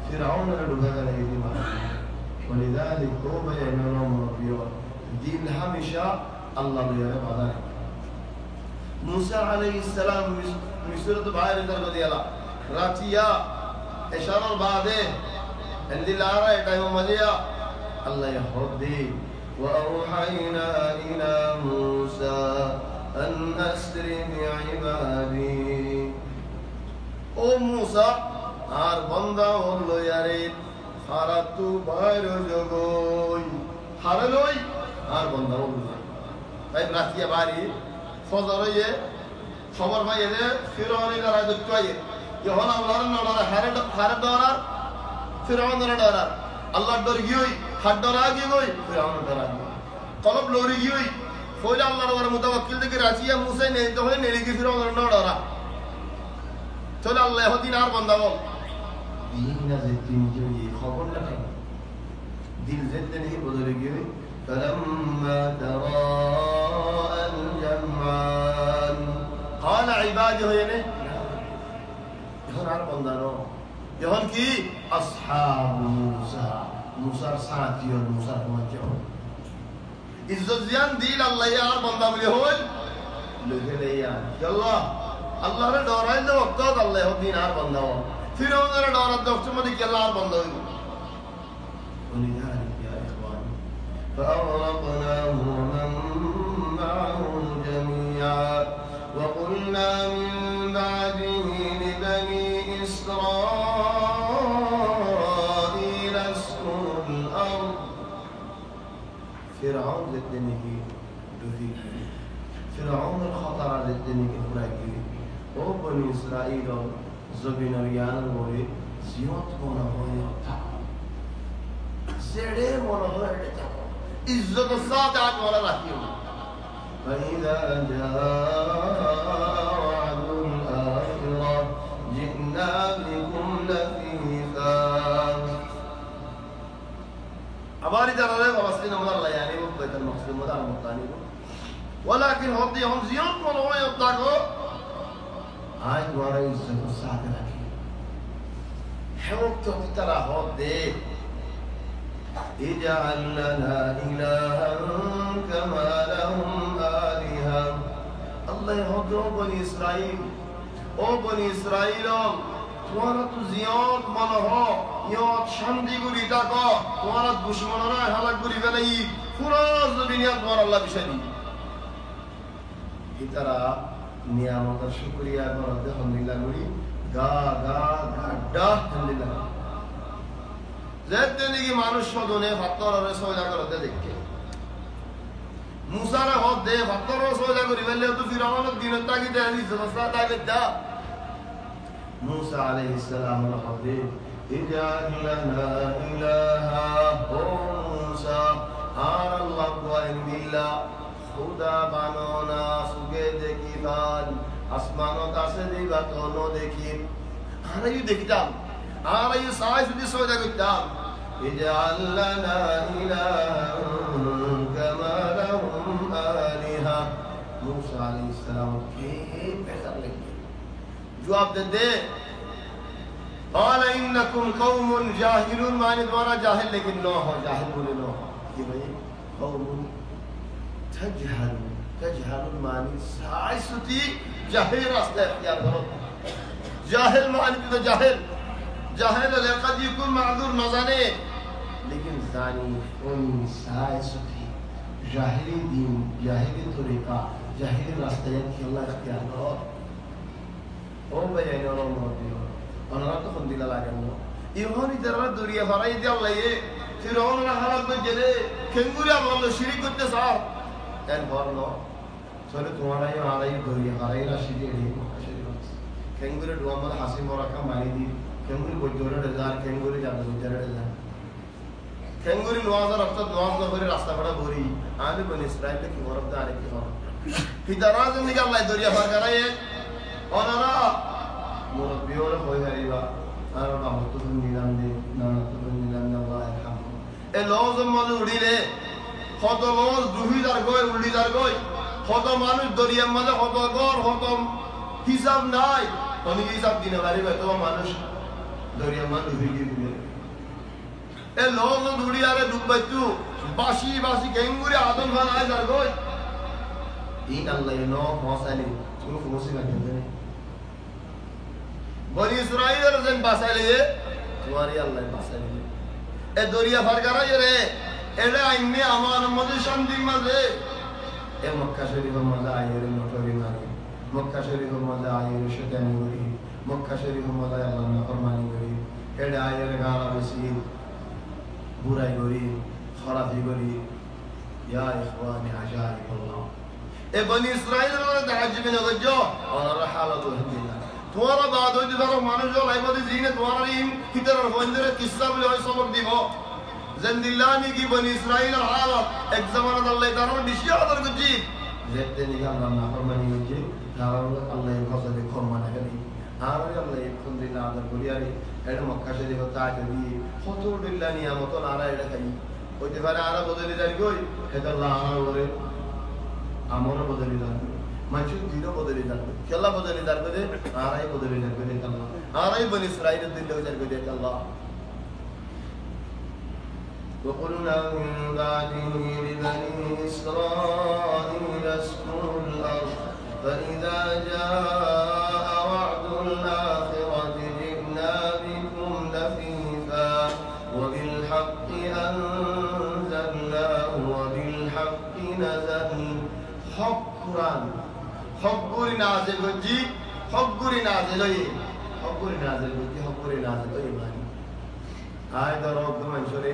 ফিরআউনের ঢুকে গেল এই দিবা ولذلك توبه ينالهم ربيو دين هميشه الله بيره বাধা موسى عليه السلام মিশরত বাইরে দর দিয়ালা রাতিয়া ইশারার বাদে এন্দিলারা টাইম মজিয়া আল্লাহ ইহদি واوحينا الى موسى ان اسر بعبادي ও মুসা আর বান্দা হলো ইয়ারে ফারাতু বাইরে জগই হারলই আর বান্দা হলো তাই রাতিয়া বাড়ি ফজরে খবর পাইয়ে দে ফিরআউনের দ্বারা দুঃখায়ে যখন আল্লাহর নড়া হারে ডরা ফিরআউনের ডরা আল্লাহর ডর গিয়ে হাত ডরা গিয়ে ফিরআউনের ডরা কলব লরি গিয়ে ফয়লা আল্লাহর ওর মুতাওয়াক্কিল থেকে রাতিয়া মুসা নেই তো হয় নেলি কি ফিরআউনের ডরা চলে আল্লাহ দিন আর বান্দা বল দিন না যে দিন যে খবর না দিল যেতে নেই বদলে গিয়ে فلما تراءى الجمعان قال عباده يعني يهون আর বান্দা নো যখন কি আসহাব মুসার সাথী আর মুসার পৌঁছে ইজ্জত জান দিল আল্লাহ আর বান্দা বলে হল লগে ইয়া আল্লাহ আল্লাহর ডরাই দে ওয়াক্ত আল্লাহ দিন আর বান্দা হও ফিরআউনের ডরার দক্ষ মধ্যে কি আল্লাহ আর বান্দা হইব ولذلك يا اخوان فأغرقناه ومن معه جميعا وقلنا من بعده لبني إسرائيل اسكنوا الأرض فرعون ضدنه دفيك فرعون الخطر ضدنه فراقي او بني إسرائيل زبين ريان موي زيوت منا هوي سيڑے منا هوي عزت السادات ولا رحيم فإذا جاء وعد الآخرة جئنا بكم لفيفا أباري جرالي ومسلين من الله يعني بيت المقصود مدار مطاني ولكن هدي هم زيوت منا هوي يطاقو آج دوارا عزت السادات رکھی حوق تو ترى هدي اجعل لنا إلها كما لهم آلهة الله يهدو بني إسرائيل او بني إسرائيل تمہارا تو زیاد مانا ہو یاد شاندی گوری تاکا تمہارا دشمنانا حلق گوری بنائی پورا زمینیاں تمہارا اللہ بشدی এই তারা নিয়ামতের শুকরিয়া করতে আলহামদুলিল্লাহ করি গা গা গাড্ডা আলহামদুলিল্লাহ যেতে নাকি মানুষ সদনে ভাতরে সয়লা করতে দেখে মুসারা হদ দে ভাতরে সয়লা করি বললে তো ফিরাউনের দিনের তাগিদে আনি জবস্তা তাগিদ দা মুসা আলাইহিস সালাম হদে ইজাল লানা ইলাহা ও মুসা আর আল্লাহ কোয়েন বিল্লাহ খুদা বানানা সুগে দেখি বাল আসমানত আছে দিবা তো ন দেখি আরে দেখিতাম আর এই সাই যদি সয়দা করতাম ইজাল লানা ইলাহা কামা লাহুম আলিহা মুসা আলাইহিস সালাম কে ফেসলা লেগে জবাব দে قال انكم قوم جاهلون माने द्वारा जाहिल लेकिन न हो जाहिल बोले न हो कि भाई قوم تجهل माने साइसुती जाहिल रास्ता इख्तियार करो जाहिल माने तो जाहिल लaqad yakun माذूर न जाने लेकिन जानी उन साइसुती जाहिली दिन जाहिली तरीका जाहिली रास्ता कि अल्लाह इख्तियार करो ओ भाई इन्होंने मोदी ওনারা তখন দিলা লাগেন না ইহনি যারা দরিয়া ভরাই দিয়ে আল্লাহ ফিরআউনের হালাত বজলে খেঙ্গুরি আল্লাহ শিরিক করতে স্যার এর বর্ণ চলে তোমারাই আলাই দরিয়া ভরাই রাশি দিয়ে খেঙ্গুরি ডোয়ামল হাসি মরাকা মারি দি খেঙ্গুরি বজরে রেজার খেঙ্গুরি জানা বজরে রেজার খেঙ্গুরি নোয়াজা রক্ত নোয়াজা করে রাস্তা বড় ভরি আলে বনি ইসরাইল কি হরব দা আরেক কি হরব ফিদারাজ নিকে আল্লাহ দরিয়া ভর করায় ওনারা মুরব্বি ওরা হয়ে যাইবা আর বাহত নিলাম দে নানাত নিলাম আল্লাহ রাহম এ লজ মজ উড়িলে কত লজ দুহিদার গয় উড়িদার গয় কত মানুষ দরিয়ার মধ্যে কত গর কত হিসাব নাই অনেক হিসাব দিনে পারি তো মানুষ দরিয়ার মধ্যে ডুবে গিয়ে এ লজ উড়িয়ারে ডুববাইতু বাসি বাসি গেঙ্গুরি আদম খান আয় যার গয় ইন আল্লাহ নো হসানি তুমি ফুসি না কেন বনি ইসরাইলের যেন বাঁচাইলে তোমারই আল্লাহ বাঁচাইলে এ দরিয়া পার করাই রে এটা আইনে আমার মধ্যে শান্তির মাঝে এ মক্কা শরীফের মধ্যে আইয়ের নটরি মারি মক্কা শরীফের মধ্যে আইয়ের শয়তানি করি মক্কা শরীফের মধ্যে আল্লাহ নাফরমানি করি এটা আইয়ের গালা বেশি বুরাই করি খারাপি করি ইয়া ইখওয়ানি আজাইবুল্লাহ এ বনি ইসরাইলের মধ্যে তাআজ্জুব না গজো ওনার হালত আলহামদুলিল্লাহ তোমারা বাদ হইতে পারো মানুষ লাইবদি জিনে তোমারা ইন কিতার বন্ধের কিসসা বলে হয় সবক দিব জিন্দিল্লানি কি বনি ইসরাইলের হালত এক জামানাত আল্লাহ তাআলা বেশি আদর করছি যেতে নিগাম না ফরমানি হচ্ছে কারণ আল্লাহ ফজলে ক্ষমা না করি আর আল্লাহ আলহামদুলিল্লাহ আদর করি আর এটা মক্কা শরীফ তাআজ দি ফতুল্লাহ নিয়ামত নারা এটা খাই হইতে পারে আর বদলি যাই কই এটা আল্লাহ আমার ওরে আমার বদলি যাবে মানুষ দিনও বদলে যাবে খেলা বদলে যাবে যে আরাই বদলে যাবে আল্লাহ আরাই বনি ইসরাইলের দিন যাবে আল্লাহ وقلنا من بعده لبني إسرائيل اسكنوا الأرض فإذا جاء وعد الآخرة جئنا بكم لفيفا وبالحق أنزلناه وبالحق نزل حق قرآن হকগুরি নাযিল হজি হকগুরি নাযিল হই হকগুরি নাযিল হজি হকগুরি নাযিল হই মানে আয় দর রব্বুল মানসুরে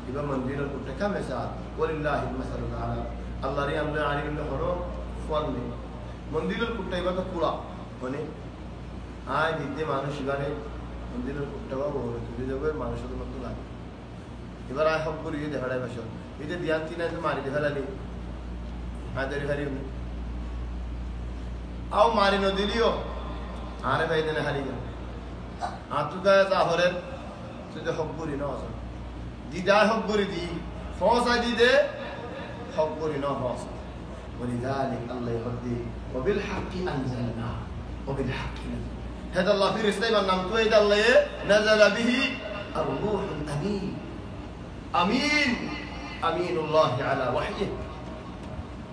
ইবা মন্দিরের কুটে কামে সাথ ওয়ালিল্লাহি মাসালুল আলা আল্লাহ রে আমরা আলিম হরো ফলনে মন্দিরের কুটে ইবা তো পুরা মানে আয় দিতে মানুষ গানে মন্দিরের কুটটাও বড় তুই যাবে মানুষের মত লাগে এবার আয় হকগুরি দেখাড়াই বসো এই যে দিয়ান্তি না মারি দেখালালি আদরি হারি আও মারি ন দিলিও আরে ভাই দেনে হারি গেল আতুকা যা হরেন তুই হকগুরি ন আছে দিদা হকগুরি দি ফসা দি দে হকগুরি ন ফসা ولذلك الله يهدي وبالحق انزلنا وبالحق نزل هذا الله في رسالة من نمتو إذا الله نزل به الروح الأمين أمين أمين الله على وحيه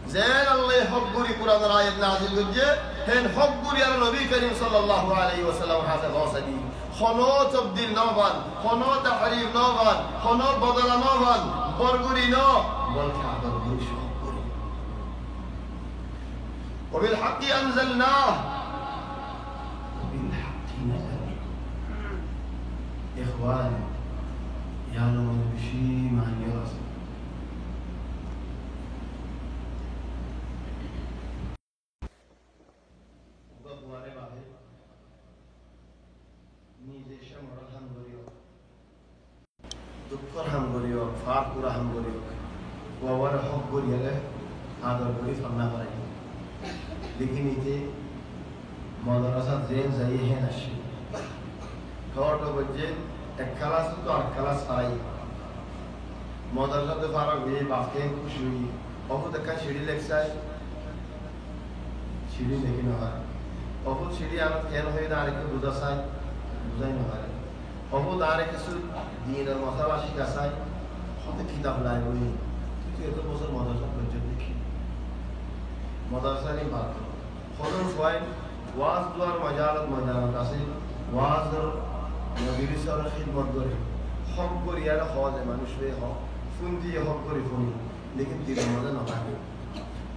زين الله حقوري قرآن الآية نازل وجه هن حقوري على النبي كريم صلى الله عليه وسلم هذا غاصدي خنو تبديل نوفان خنو تحريف نوفان خنو بدل نوفان برغوري نو والكعب الغريش حقوري وبالحق أنزلناه وبالحق إخواني يعلمون بشيء معنى راسه দুঃখর হাম করিও ফাঁক পুরা হাম করিও ওয়ার হক করিয়ালে আদর করি ফান্না করাই लेकिन इथे मदरसा जेन जाई है नशी थोड़ा बच्चे एक क्लास तो आठ क्लास आई मदरसा तो फारा भी बाकी कुछ हुई और तो का सीढ़ी लेक्सा है सीढ़ी लेकिन है और सीढ़ी आना क्या नहीं है दारे के बुधा साई बुधा ही नहीं है और दारे के सु दीन और मसाला शिका साई खुद किताब लाए हुए तो ये तो बहुत मदरसा बच्चे देखी मदरसा नहीं बात خودم فاین واز دوار مجالت اصیل واز در نبیری سر خدمت داری حق کری یاد خواهد منوش به ها فوندی حق کری فونی لیکن دیگر ماده نباید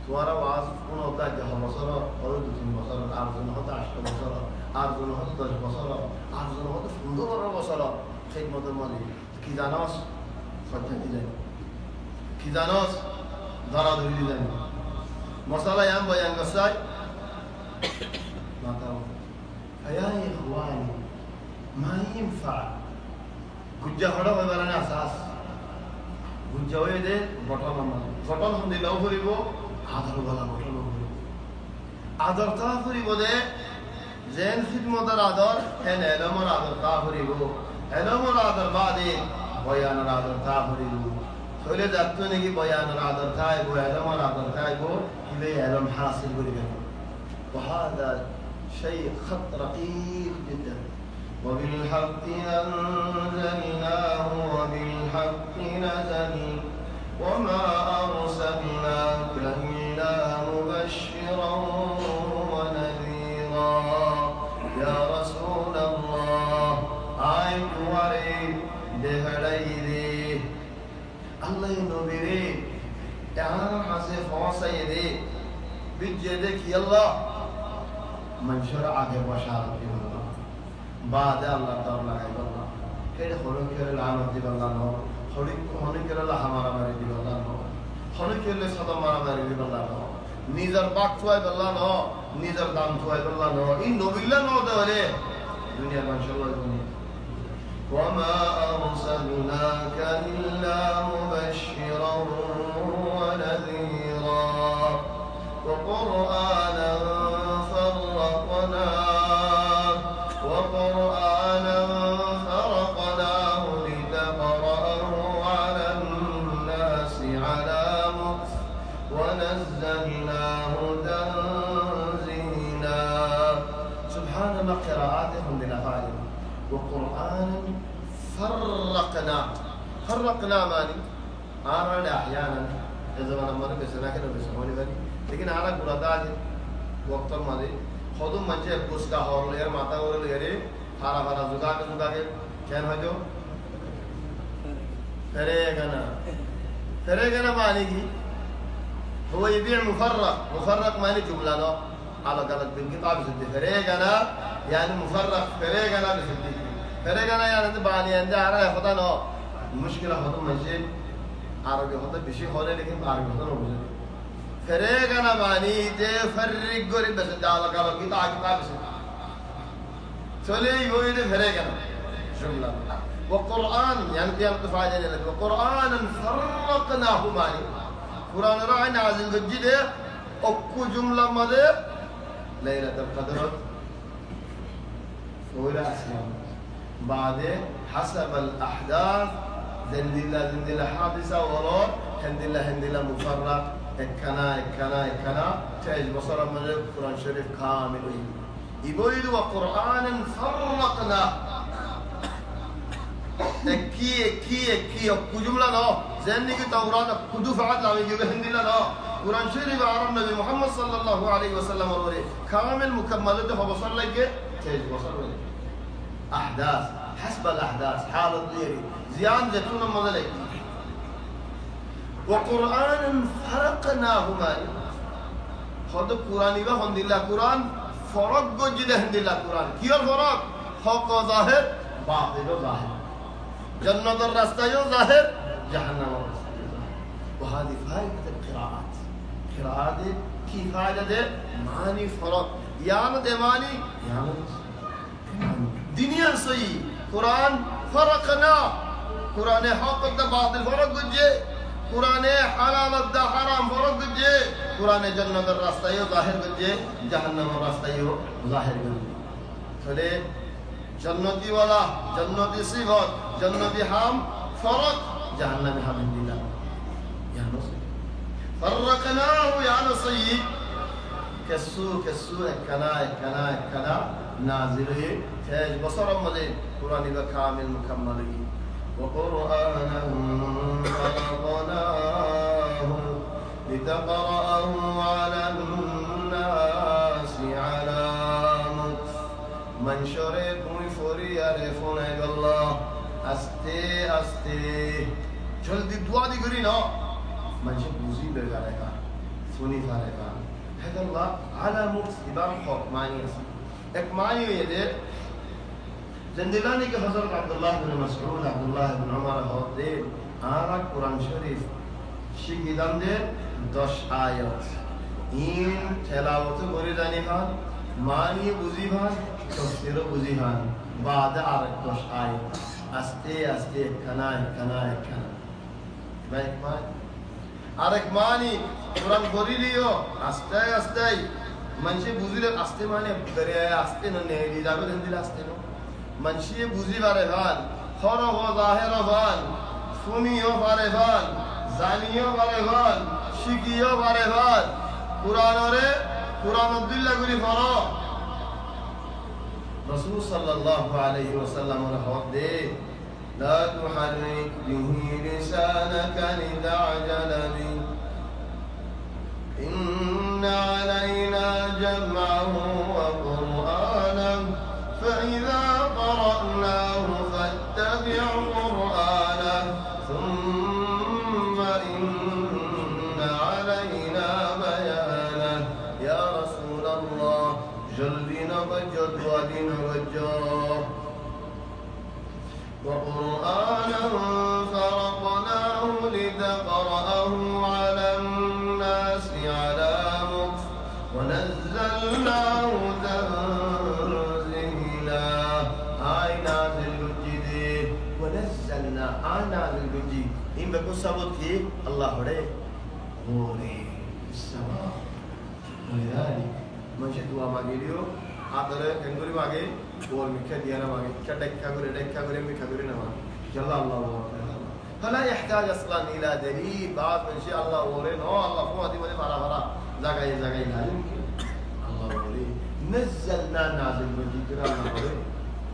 توارا واز اون آتا که همسرا آره دو تین مسرا ارزونه ها داشته مسرا ارزونه ها داشت مسرا ارزونه ها فوندو برای مسرا خدمت مالی کی داناس خدمت دیدن کی داناس دارا دوری دیدن مسئله یام بیان گسای يا إخواني ما ينفع قد هذا ولا أساس قد جويد بطل ما بطل هم دلوا فريبو عذر ولا بطل عذر تافريبو ده زين خدمة العذر هن علم العذر تافريبو علم العذر بعدين بيان العذر تافريبو فلذا ذاتوني كي بيان العذر تايبو علم العذر تايبو كذا علم حاصل بريبو وهذا شيء خط رقيق جدا وبالحق أنزلناه وبالحق نزل وما أرسلناك إلا مبشرا ونذيرا يا رسول الله آيت وريد بهليدي الله ينبري تعالى حسف وسيدي بجدك يلا من شرع کے بشارت دی اللہ بعد اللہ تعالی لگائی اللہ پھر خلق کے لعنت دی اللہ نو خلق ہونے کے اللہ ہمارا ماری دی اللہ نو خلق کے لیے صدا ہمارا ماری دی اللہ نو نیزر باق تو ہے اللہ نو نیزر دام تو ہے اللہ نو ان نو بالله نو دے دنیا میں انشاءاللہ دنیا وما ارسلناك الا مبشرا ونذيرا وقرآنا وقرآنا فرقناه لتقرأه على الناس على مكث ونزلناه تنزيلا سبحان الله قراءاتهم بالأفعال وقرآنا فرقنا ماني أنا أحيانا إذا ما نمر بسنا كده بسهولة بني लेकिन आला गुरादा आज वक्त मादे खुदम मंचे पुस्का और लेयर माता और लेयरे थारा भरा जुगा के क्या है जो फेरेगा ना मानी की هو يبيع مفرق मानी जुमला नो अलग अलग दिन किताब से फेरेगा ना यानी मुफर्रक फेरेगा ना बिसती फेरेगा ना यानी तो बानी अंदर आ रहा है पता नो मुश्किल खुदम मंचे आरोग्य होता बिशी होने लेकिन आरोग्य होता ना मुझे फेरेगा ना मानी जे फर्रिक गोरी बस डाल का लोग किताब से चले यो ये फेरेगा ना जुमला वो कुरान यानी क्या मतलब फायदा नहीं लगता कुरान फर्रकनाहु मानी कुरान राह नाज़िल बज्जिद है अक्कु जुमला मदे लैलतुल क़द्र फौला अस्लाम बाद حسب الأحداث ذندلا حادثة وراء هندلا مفرق اكنا تاج بصر من القرآن الشريف كامل يقول وقرآنا فرقنا اكي جملة لا زني کی تورات خود فعل لا يجي هندلا لا قرآن الشريف عرب نبي محمد صلى الله عليه وسلم اور كامل مكمل ده بصر لك تاج بصر احداث حسب الاحداث حالة غيري زيان زيتون مدلك وقرآن فرقناه ماني خود قرآن يبا هند الله قرآن فرق جده هند الله قرآن كير فرق حق ظاهر باطل ظاهر جنة الرسطة ظاهر جهنم الرسطة ظاهر. وهذه فائدة القراءات. قراءات كيف فائدة معني فرق يعني معني يعني دنيا صحيح قرآن فرقنا قرآن حق الدا باطل فرق جي قرآن حلال الدا حرام فرق جي قرآن جنة الرسطة ظاهر جي جهنم الرسطة ظاهر جي. فلي جنتي ولا جنتي صفات جنتي حام فرق جهنم حام الدين يا نصي فرقناه يا نصي كسو كنا نازله تاج بصر مدين قرآن بكامل مكمل وقرآنا فرقناه لتقرأه على الناس على مكث من شرب ويفوري يعرفون الله أستي جلدي دعاء دي قرينا من شرب مصيبة عليك سوني فارك هذا الله على مكث إبارة حق معني एक मानी ये दे जंदिलानी के हज़रत अब्दुल्लाह बिन मसऊद अब्दुल्लाह बिन उमर होते आरा कुरान शरीफ शिगिदान दे 10 आयत इन तेलावत करे जाने खान मानी बुझी भान तफसीर बुझी भान बाद आर 10 आयत आस्ते आस्ते कना भाई आरेक मानी कुरान पढ़ी लियो आस्ते आस्ते منشی بوزیل استی مانه دریای استی نه لیدابه دندیل استی نو منشی بوزی باره فان خورا و ظاهر فان فونی و باره فان زانی و باره فان شکی و باره فان قرآن آره قرآن عبدالله گوری فرا رسول صلی الله علیه و سلم رحمت ده لا تحرك به لسانك لتعجل به إن علينا جمعه وقرآنه فإذا قرأناه فاتبع قرآنه ثم إن علينا بيانه يا رسول الله جلدنا بجد ودنا بجاه وقرآنا فرقناه لتقرأه على الناس على مكث ونزلناه تنزيلا آي نازل الجديد ونزلنا آي نازل الجديد إن بكو سبت كي الله هره غوري السماء ولذلك من شدوا ما قيليو آدره كنغوري ماغي اور مكة ديانا ماغي كدك كغوري مكة غوري نما يلا الله فلا يحتاج اصلا الى دليل بعد من شاء الله ورين الله فوق دي ودي فرا زغاي لازم الله وري نزلنا نازل بذكر الله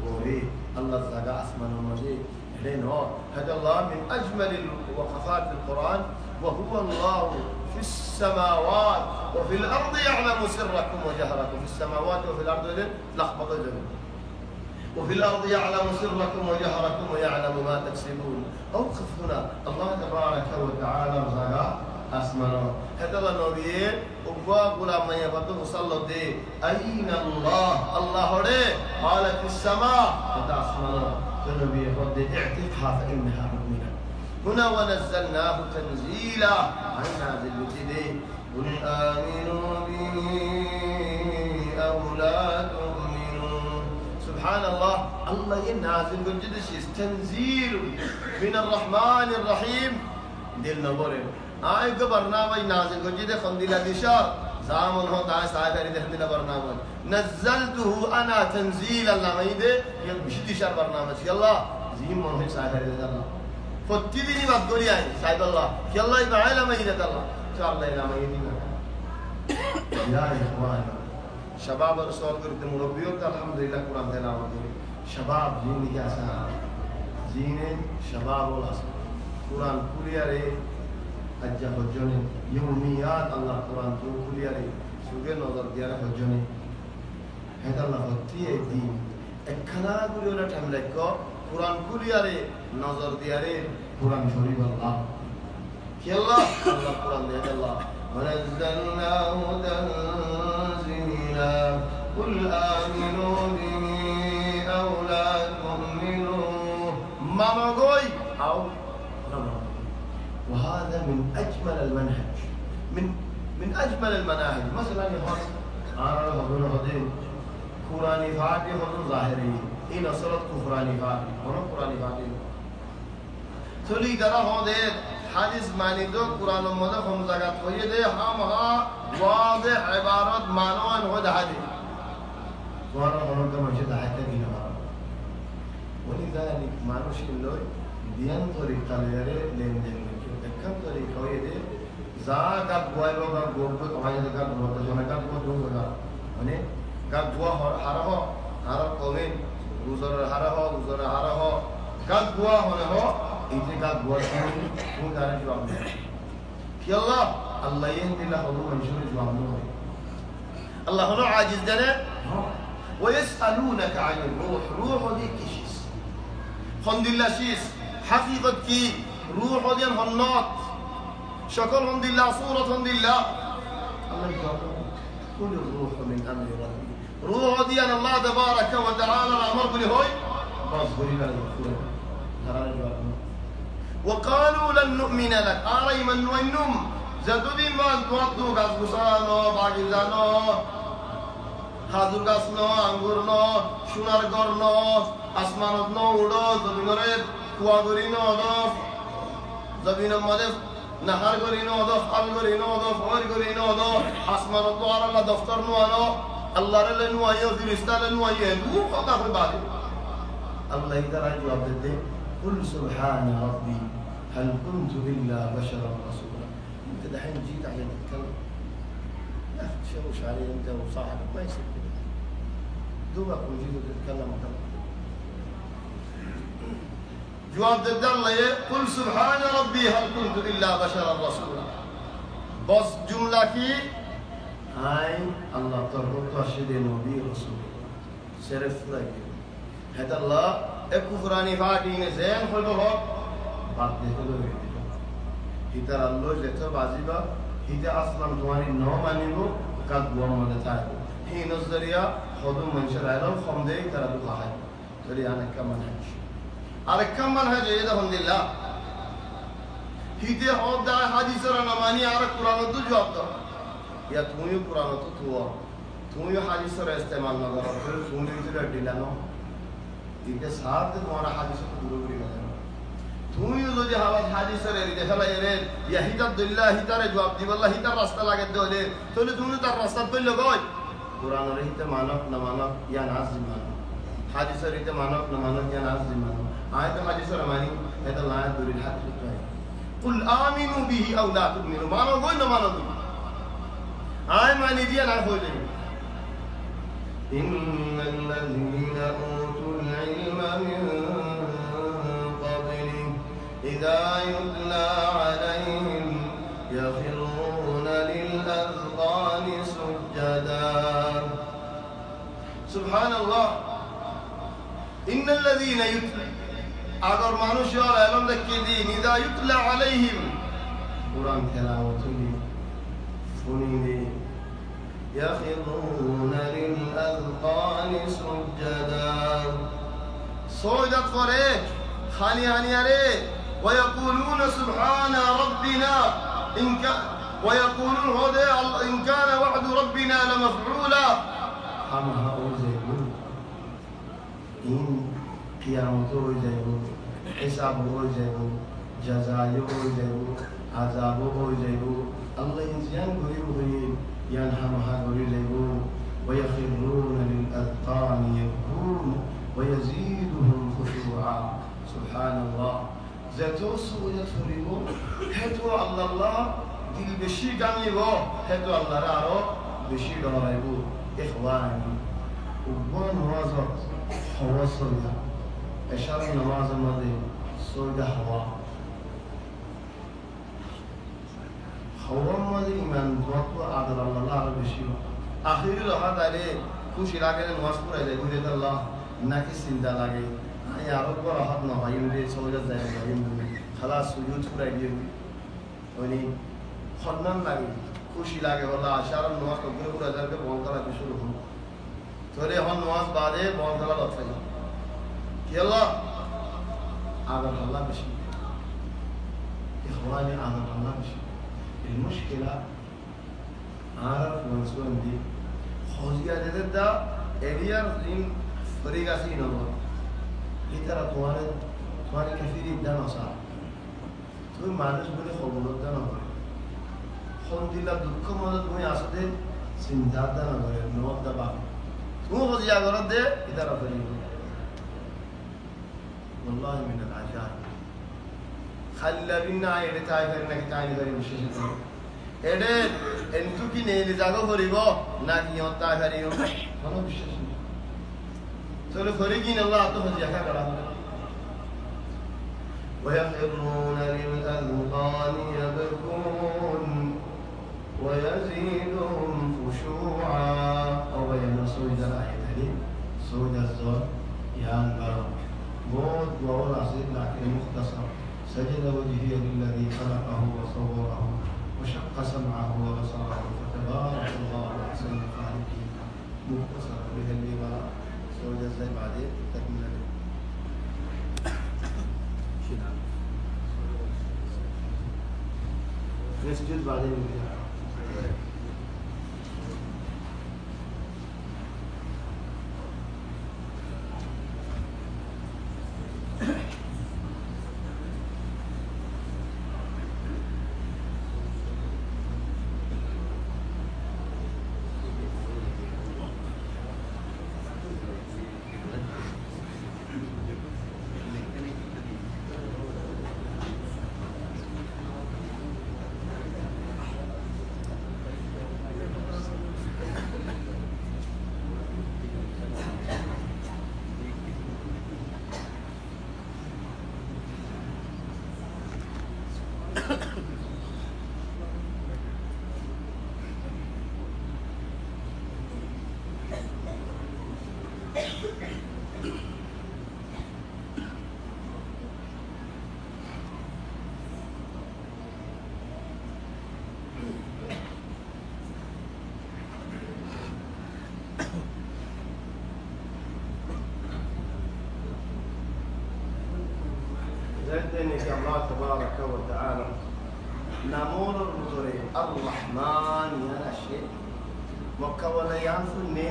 وري الله زغا اسمان المجيد لانه هذا الله من اجمل الوقفات في القران وهو الله في السماوات وفي الارض يعلم سركم وجهركم في السماوات وفي الارض لخبط الجبل وفي الأرض يعلم سركم وجهركم ويعلم ما تكسبون أوقف هنا الله تبارك وتعالى رزقا أسمنا هذا النبي أبواب لما يبدو صلى الله أين الله الله ري قال في السماء هذا أسمنا النبي قد اعتقها فإنها مؤمنة هنا ونزلناه تنزيلا عن هذا الجديد قل آمنوا به أو لا تؤمنوا سبحان الله الله ينازل بالجدش تنزيل من الرحمن الرحيم دل نبوري آي برنامج نازل بالجدش خنديلا دشار زامن هو تعالى سايفري دهندنا برنامج نزلته أنا تنزيل الله ما يده يبشر دشار برنامج يلا زين من هو سايفري ده الله فتديني ما تقولي يعني سايد الله يلا يبعي لما يده الله شاء الله إلى ما يدينا يا إخوان شباب الرسول قرد مربيوت الحمد لله قرآن تلاوة شباب زين جاسا زين شباب الأصل قرآن كلياري أجا فجوني يوميات الله قرآن تو كلياري سوغي نظر ديارة فجوني هذا الله فتيه الدين اكنا كليونا تملكو قرآن كلياري نظر دياري قرآن شريف الله كي الله الله قرآن ديار الله ونزلناه تنزيلا قل آمنوا به أو لا تؤمنوا ما مغوي منهج من أجمل المناهج مثلا يهون أنا هذول هذين قرآني فاتي هذول ظاهري إن أصلت كفراني فاتي هذول قرآني فاتي تولي درا هذين حديث معنی دو قرآن و مدد هم زگت خویه ده هم ها واضح عبارت مانوان خود حدیث قرآن هنون که مجد حتی بینه مارا ولذلك مانوش کلوی دیان طریقه لیره لین دین میکن اکم طریقه خویه ده زا گب گوای رو گب گوبه کمانی ده گب گوبه جانه گب گوبه دون گا ونه گب گوه هره کومین روزار هره گب گوه هنه ها إذا قد وصلوا مو كان جوابنا في الله يهدي له هو منشور جوابنا الله هو عاجز دنا ويسألونك عن روح دي كيشيس خند الله شيس حقيقة كي روح دي هنات شكل هند الله صورة هند الله الله يجاوب كل الروح من أمر ربي روح دي أن الله تبارك وتعالى الأمر بلي هوي بس بلي لا يفعل ترى جوابنا وقالوا لن نؤمن لك آري من وينم زدودي من توقتو غزغسانو باقيزانو হাজুরগাছনো আঙ্গুরনো সোনারগড়নো আসমানতনো উড়ো জমিনের কুয়াগরিনো অদো জমিনের মধ্যে নাহার গরিনো অদো ফাল গরিনো অদো ফর গরিনো অদো আসমানতো আর আল্লাহ দফতর নো আনো আল্লাহর লেনু আইও ফিরিস্তা লেনু আইও দু কথা কই বাদে আল্লাহ ইদারা জবাব দিতে قل سبحان ربي هل كنت إلا بشرا رسولا انت دحين جيت عشان تتكلم لا تشوش علي انت وصاحبك ما يصير كده دوبك وجيت تتكلم جواب الله قل سبحان ربي هل كنت إلا بشرا رسولا بس جملة كي هاي الله تربط أشهد نبي رسول صرف لك هذا الله এককুফরানি ফাটিনে জেন হলো হক বাদ দিতে হবে হিতার আল্লাহ যেতে বাজিবা হিতা আসলাম তোমারি ন মানিব কাদ গোয়া মনে থাকে হি নজরিয়া হদু মনশর আলো খমদে তারা তো হয় তরি আনেক কামান হয় আরেক কামান হয় যে আলহামদুলিল্লাহ হিতে হদা হাদিসের না মানি আর কুরআন তো জবাব দাও ইয়া তুমি কুরআন তো তুমি হাদিসের ইস্তেমাল না করো তুমি তো দিলানো इनके साथ तुम्हारा हादिस को दूर करी ना তুমি যদি হালাত হাদিসের এরিতে ফেলাই রে ইয়া হিদাতুল্লাহ হিতারে জবাব দিব আল্লাহ হিতার রাস্তা লাগে দলে তাহলে তুমি তার রাস্তা কইলে গয় কোরআনের হিতে মানব না মানব ইয়া নাজ মানব হাদিসের হিতে মানব না মানব ইয়া নাজ মানব আয়াত হাদিসের মানি এটা লা দুরিল হাদিস তাই কুল আমিনু বিহি আও লা তুমিনু মানো গয় না মানো তুমি আয় মানি দিয়া না হইলে إن الذين أوتوا العلم من قبله إذا يتلى عليهم يخرون للأذقان سجدا سبحان الله إن الذين يتلى أجر مانوش يا علم ذكرين إذا يتلى عليهم قرآن تلاوته فنيني يخرون للأذقان سجدا سجدت فريق خاني هانياري ويقولون سبحان ربنا ويقولون هذا إن كان وعد ربنا لمفعولا هم هؤلاء إن قيامته يجيبون حسابه يجيبون جزايه يجيبون عذابه يجيبون الله ينزيان قريب ينهمها قريبون ويخرون للأذقان يبكون ويزيدهم خشوعا سبحان الله ذاتو سوية فريبو هتو الله دل بشي قاميبو هتو الله رارو بشي قاميبو إخواني وبون نوازت هوا صلى إشارة نماز الماضي صلى هوا هوا الماضي من توقع عدل الله رب بشيو آخر لحظة عليه খুশি লাগে নামাজ পড়ে যায় ঘুরে আল্লাহ নাকি চিন্তা লাগে আই আরো বড় হাত না হয় ইমরে সওজা যায় ইমরে খালাস সুজুদ করে দিয়ে ওনি খন্নান লাগে খুশি লাগে আল্লাহ আশার নামাজ তো ঘুরে ঘুরে যাবে বল করা শুরু হল তোরে হন নামাজ বাদে বল করা লক্ষ্য কি আল্লাহ আবার আল্লাহ বেশি ইখওয়ানি আবার আল্লাহ বেশি المشكلة عارف منسون دي خوزيا جددا إليار إن فريقا سين الله إترا تواني كثير إدانا صار توي مانوس بني خلوه دانا بره خنديلا دكم هذا توي أصله سنداد دانا بره نواب دبا تو خوزيا غرض ده إترا فريق والله من العجائب خلى بينا عيلة تايفر نكتاني غير مشيشة إيه أنتو كي نيل زاغو فريبو ناكي يوم تايفر يوم خلاص مشيشة سولو فريقين الله تو خوزيا كذا ويخرون للأذقان يبكون ويزيدهم خشوعا أو ينصوج الآية صوج الزور ينبرم موت وهو العصير لكن مختصر سجد وجهي للذي خلقه وصوره وشق سمعه وبصره فتبارك الله أحسن الخالقين مختصر به اللي وراء صوج الزور بعدين تكمل نسجد بعدين زدني الله تبارك وتعالى نمور الرسول الرحمن يا شيء مكونا يانفني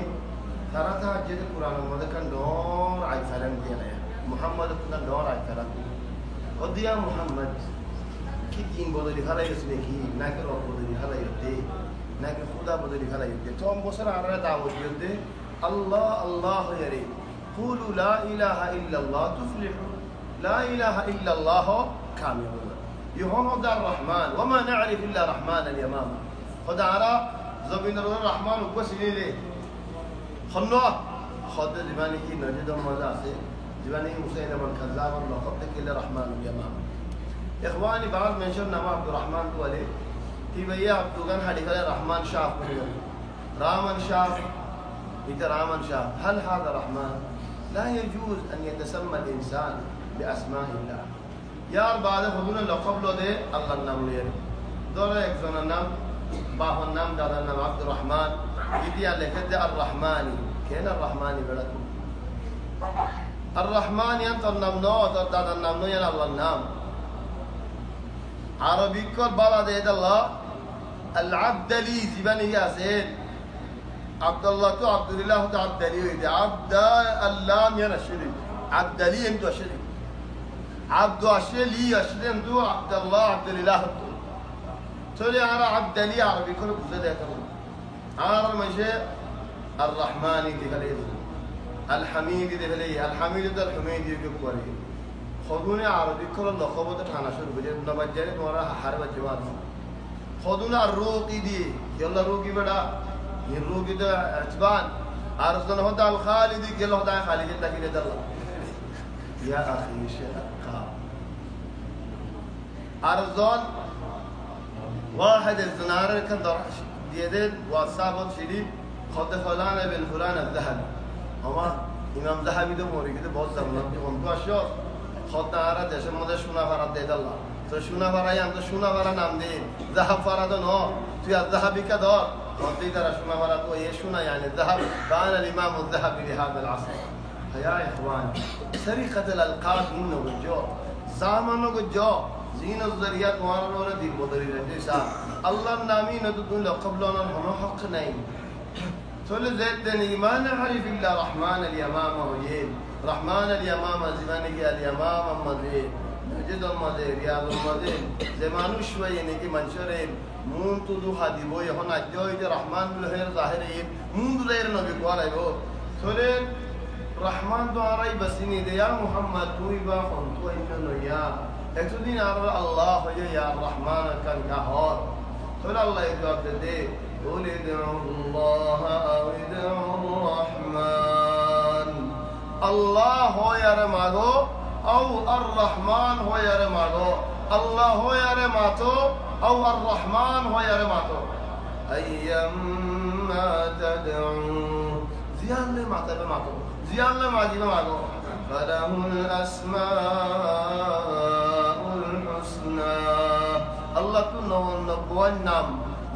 ثلاثة جد القرآن مذكر دور عي فلان دينا محمد كنا دور عي فلان وديا محمد كي دين بدري خلا يسمعكي ناكر بدري خلا يبدي ناكر خدا بدري خلا يبدي توم بصر عرنا دعوة يبدي الله الله يري قولوا لا إله إلا الله تفلحوا لا إله إلا الله كاملون يهون هذا الرحمن وما نعرف إلا رحمن اليمامة خد عرا زبين الرحمن وبسني ليه خنوا خد زبانه نجد مزاسه زبانه مسيلة من كذاب الله خدك إلا رحمن اليمامة إخواني بعض من شر نما عبد الرحمن قولي تبيه عبد الغن حديث الرحمن شاف رامن شاف إذا رامن شاف هل هذا رحمن؟ لا يجوز أن يتسمى الإنسان بأسماء الله يا بعد خذونا لقب له ده الله النام ليه دورة يكفون النام باه النام دار النام عبد الرحمن يدي على كده الرحماني كين الرحماني بلده الرحمن ينتظر النام نو دار النام نو يلا الله النام عربي كل بلد ده الله العبد لي زبان ياسين عبد الله تو عبد الله تو عبد لي عبد اللام ينشري عبد لي انتو شري عبد لي يشرين دو عبد الله عبد الاله تولي أنا عبد لي عربي كل بزده كمان عار مجيء الرحمن يدخليه الحميد يدخليه الحميد ده الحميد يقولي خذوني عربي كل الله خبطت أنا شو بجد نبجري وراها حرب الجمال خذونا الروقي دي يلا روقي بدا الروقي ده اعتبان عرضنا هذا الخالد يلا هذا خالد ده كده الله يا أخي شقا أرزون واحد الزنارة كان درش ديدين وصابت شديد خد فلان بن فلان الذهب أما إمام ذهبي ده موري كده बहुत زمان हम तो अशोक خد نارا जैसे मुझे शुना फराद दे दल्ला तो शुना फरा या तो शुना फरा नाम दे ذهب फराद नो तो या ذهبي का दौर और तीसरा शुना फरा तो ये शुना यानी ذهب كان الإمام الذهبي لهذا العصر يا إخوان سرقة الألقاب إنه الجو زامنه الجو زين الزريات وانا نورا دي بدري رجيسا আল্লাহর নামই নতুন তুমি লক্ষ্য বলানোর কোনো হক নাই চলে যেতেন ইমান হারিফিল্লা রহমান আল ইয়ামামা হইয়েন রহমান আল ইয়ামামা জীবনে গিয়ে আল ইয়ামামা মাঝে মসজিদের মাঝে রিয়াজের মাঝে যে মানুষ হয়ে নাকি মানুষের মুন তো দুহা দিব এখন আজ যে রহমান বলে জাহের মুন দুলের নবী কোয়ালাইব চলে রহমান তো আরাই বাসিনি দেয়া মুহাম্মদ তুই বা কোন তো ইন্না নইয়া এতদিন আর আল্লাহ হয়ে ইয়া রহমান কান কাহর চলে আল্লাহ জবাব দে قل ادعوا الله أو ادعوا الرحمن الله هو يا ماغو أو الرحمن هو يا ماغو الله هو يا ماتو أو الرحمن هو يا ماتو أيما تدعوا زيان لي ماتو زيان لي ماغو فله الأسماء الحسنى الله كله نبوة نام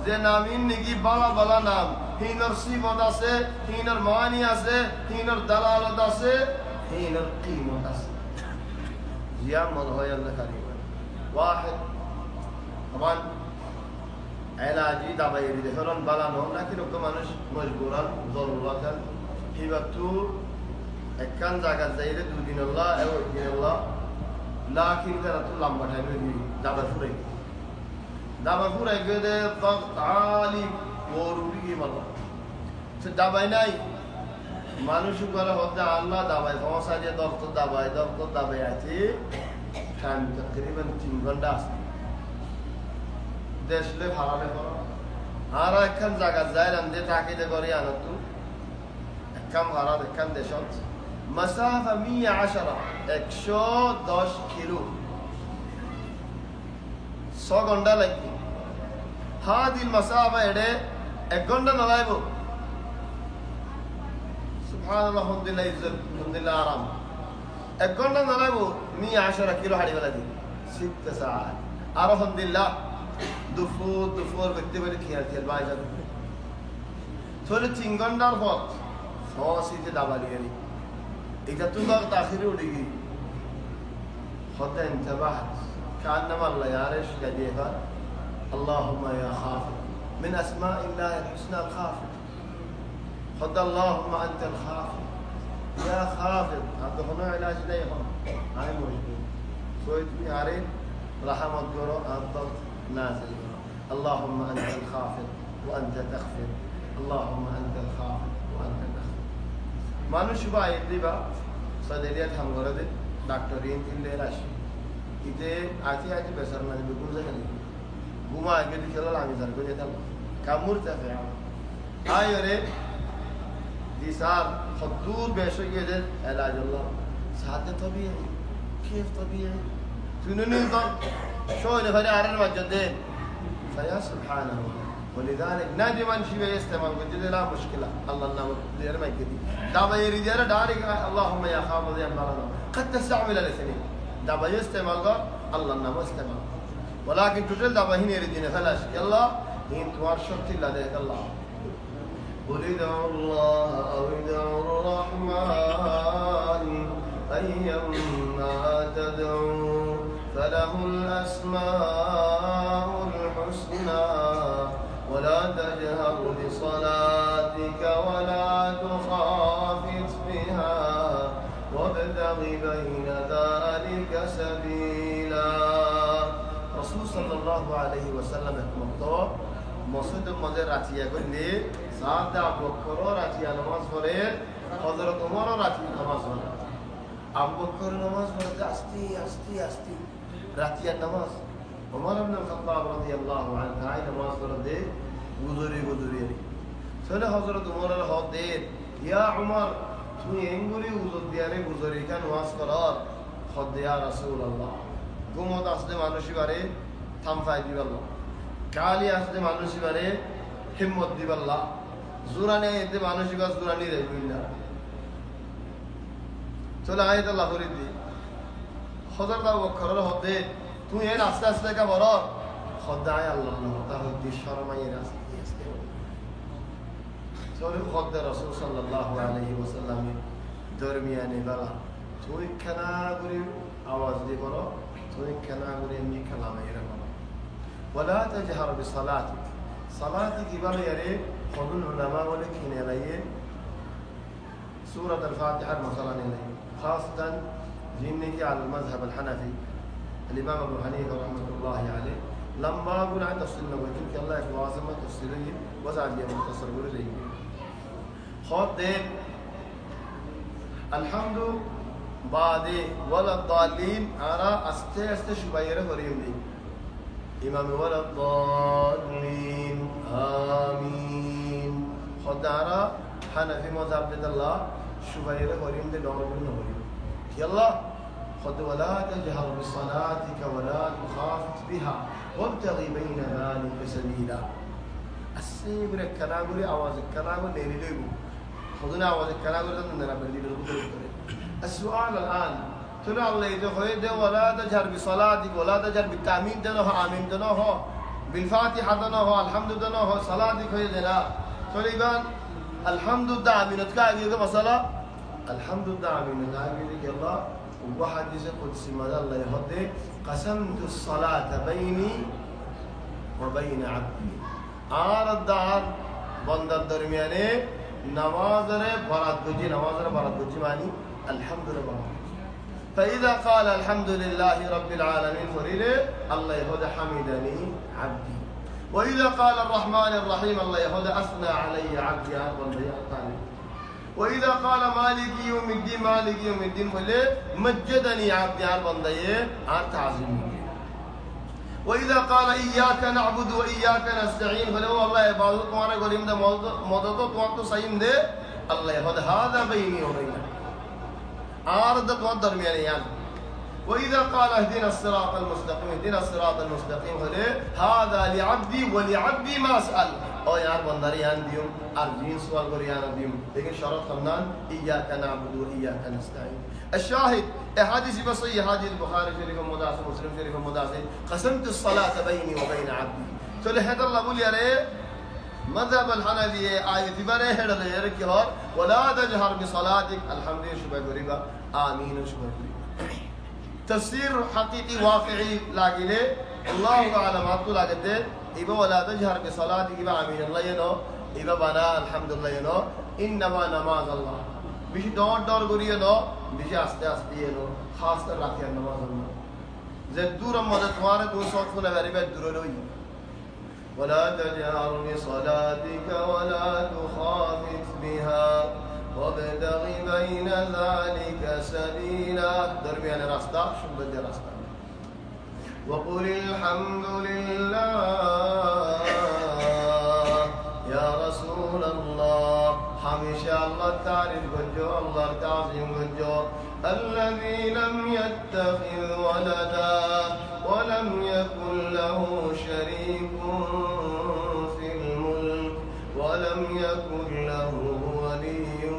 যে নামিন নাকি বালা বালা নাম হিনর সিফত আছে হিনর মানি আছে হিনর দালালত আছে হিনর কিমত আছে জিয়া মদ হয় আল্লাহ কারীম واحد طبعا علاجي দাবাই দিলে কারণ বালা নয় না কি রকম মানুষ মজবুরান জরুরাতান হিবাতু একখান জায়গা যাইলে দুদিন আল্লাহ এবং একদিন আল্লাহ লাকিন তারা তো লম্বা টাইমে দাবা ফুরাই দাবা ফুরাই গেলে ضغط عالي ওরুড়ি মালা সে দাবাই নাই মানুষ করে হতে আল্লাহ দাবাই সমস্যা দিয়ে দরকার দাবাই আছে টাইম তকরিবান 3 ঘন্টা আছে দেশলে ভাড়ালে করো আর একখান জায়গা যায় রান্দে টাকিতে করে আনো তো একখান ভাড়া একখান দেশ مسافة 110 কিলো 100 ঘন্টা লাগবে هذه المسافة এড়ে 1 ঘন্টা না লাগবে سبحان الله الحمد لله ইজ্জত আলহামদুলিল্লাহ আরাম 1 ঘন্টা না লাগবে 110 কিলো হাড়ি বেলা দিন 6 ساعات আর আলহামদুলিল্লাহ দুপুর করতে পারে খেয়াল বাইরে চলে 3 ঘন্টার পথ ফসিতে দাবালি গেলি إذا تضغط تأخير ولقي خد انتبهت كأنما الله يعرش قديها اللهم يا خافض من أسماء الله الحسنى الخافض خد اللهم أنت الخافض يا خافض هذا هنا علاج ليهم هاي موجود سويت بي عرين رحمة الجرو الضغط نازل اللهم أنت الخافض وأنت تخفض اللهم أنت الخافض وأنت تخفض মানুষ বা দিবা সদেরিয়া থাম করে দে ডাক্তার ইনলে রাশি ইতে আতি বেসার মানে বিগুন জায়গা নেই ঘুমা আগে দিছিল আমি জার করে দিতাম কামুর তাফে আয়রে দিসার حضور বেশি গিয়ে দে ইলাজ আল্লাহ সাথে তবিয়ে كيف طبيعي تنين ضل شو اللي فري عرن مجدين فيا سبحانه ولذلك نادي من شيء يستعمل قلت لا مشكلة الله نعم دير ما يقدي دابا يريد يرى دارك اللهم يا خافض يا بلنا قد تستعمل الاثنين دابا يستعمل قال الله نعم استعمل ولكن تجل دابا هنا يريدين خلاص يلا هين توار شرط الله ده الله قل ادعوا الله أو ادعوا الرحمن أيما تدعوا فله الأسماء الحسنى ولا تجهر بصلاتك ولا تخافت بها وابتغ بين ذلك سبيلا رسول صلى الله عليه وسلم يقول مسجد المدير راتيا يقول لي سعد أبو بكر راتيا نماز পড়ে حضرت عمر راتيا نماز পড়ে আবু বকর নামাজ পড়তে আস্তে আস্তে আস্তে রাতিয়ার নামাজ ওমর ইবনে খাত্তাব রাদিয়াল্লাহু আনহু তাই নামাজ পড়তে গুজরি চলে হযরত ওমরের হদে ইয়া উমর তুমি এঙ্গুরি উজুর দিয়ারে গুজরি কেন নামাজ করার হদে ইয়া রাসূলুল্লাহ গুমত আসলে মানুষই বারে থামফাই দিবাল্লাহ কালি আসলে মানুষই বারে হিম্মত দিবাল্লাহ জুরানে এতে মানুষই বাস জুরানি রাইবিল্লাহ চলে আয়াত আল্লাহ করে দি হযরত আবু বকর হদে তুই এর আস্তে আস্তে কা বড় খোদায় আল্লাহ তাআলা দি শরমায়ের আস্তে আস্তে চলে খোদা রাসূল সাল্লাল্লাহু আলাইহি ওয়াসাল্লাম দরমিয়ানে বালা তুই খানা করে আওয়াজ দি বড় তুই খানা করে এমনি কালাম এরকম ولا تجهر بصلاتك صلاتك يبقى يري خذوا العلماء ولكن يلي سورة الفاتحة مثلا يلي خاصة جنك على المذهب الحنفي الإمام أبو حنيفة رحمة الله عليه لما أقول عن تفصيل نبوي كل الله يكوازم تفصيله وزعل يوم تصور لي خذ ده الحمد بعد ولا الضالين أنا أستي شبيرة وريم لي إمام ولا الضالين آمين خذ أنا حنفي مذهب الله شبيرة وريم ده دور وريم يلا خذ ولا تجهر بصلاتك ولا تخافت بها وابتغي بين ذلك سبيلا السيبر الكلام لي أواز الكلام اللي ليه خذنا أواز الكلام اللي نبدي السؤال الآن تلا الله يدخل ولا تجهر بصلاتك ولا تجهر بالتأمين دنه آمين دنه بالفاتحة دنه الحمد دنه صلاتك هي دنا تليبان الحمد لله آمينتك أجيك مسألة الحمد لله آمينتك أجيك الله وحديث قدسي ماذا الله يهدي قسمت الصلاة بيني وبين عبدي آرد دار بند الدرمياني نمازر برات بجي ماني الحمد لله فإذا قال الحمد لله رب العالمين فريله الله يهدى حمدني عبدي وإذا قال الرحمن الرحيم الله يهدى أثنى علي عبدي وإذا قال مالك يوم الدين فلي مجدني عبدي عربنديه عن تعظيمي وإذا قال إياك نعبد وإياك نستعين فلو الله يبارك وانا قريم ده مدد وقت صحيح ده الله يهد هذا بيني وبينك عارضة والدرمياني يعني وإذا قال اهدنا الصراط المستقيم فلي هذا لعبدي ولعبدي ما أسأل أو يار بندري عنديم أرجين سؤال قريان عنديم لكن شرط خمنان إياك نعبد وإياك نستعين الشاهد أحاديث بصية حديث البخاري شريف المداسة مسلم شريف المداسة قسمت الصلاة بيني وبين عبدي فلهذا الله بقول يا ري مذهب الحنفية آية بره هذا اللي يركي هار ولا تجهر بصلاتك الحمد لله شبه غريبة آمين شبه غريبة تفسير حقيقي واقعي لاجله الله تعالى ما تقول لاجده إبا ولا تجهر بصلاتك إبا آمين الله ينو إبا بنا الحمد لله ينو إنما نماز الله بيش دور غريه نو بيش آسته ينو خاص كر راكي نماز الله زد دور مدد واره دو صوت فنا غريبة دور لوي ولا تجهر بصلاتك ولا تخافت بها وابتغ بين ذلك سبيلا درميان راستا شو بدي راستا وقل الحمد لله يا رسول الله حمشا الله تعرف وجه الله تعظيم وجه الذي لم يتخذ ولدا ولم يكن له شريك في الملك ولم يكن له ولي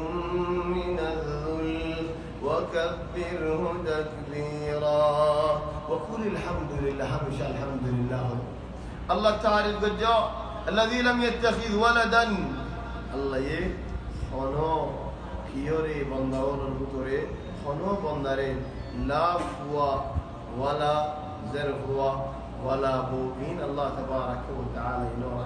من الذل وكبره تكبيرا وقل الحمد لله حمشا الحمد لله الله تعرف وجه الذي لم يتخذ ولدا الله يه خنو كيوري بندور البطوري خنو بندري لا فوا ولا زرفوا ولا بوبين الله تبارك وتعالى ينور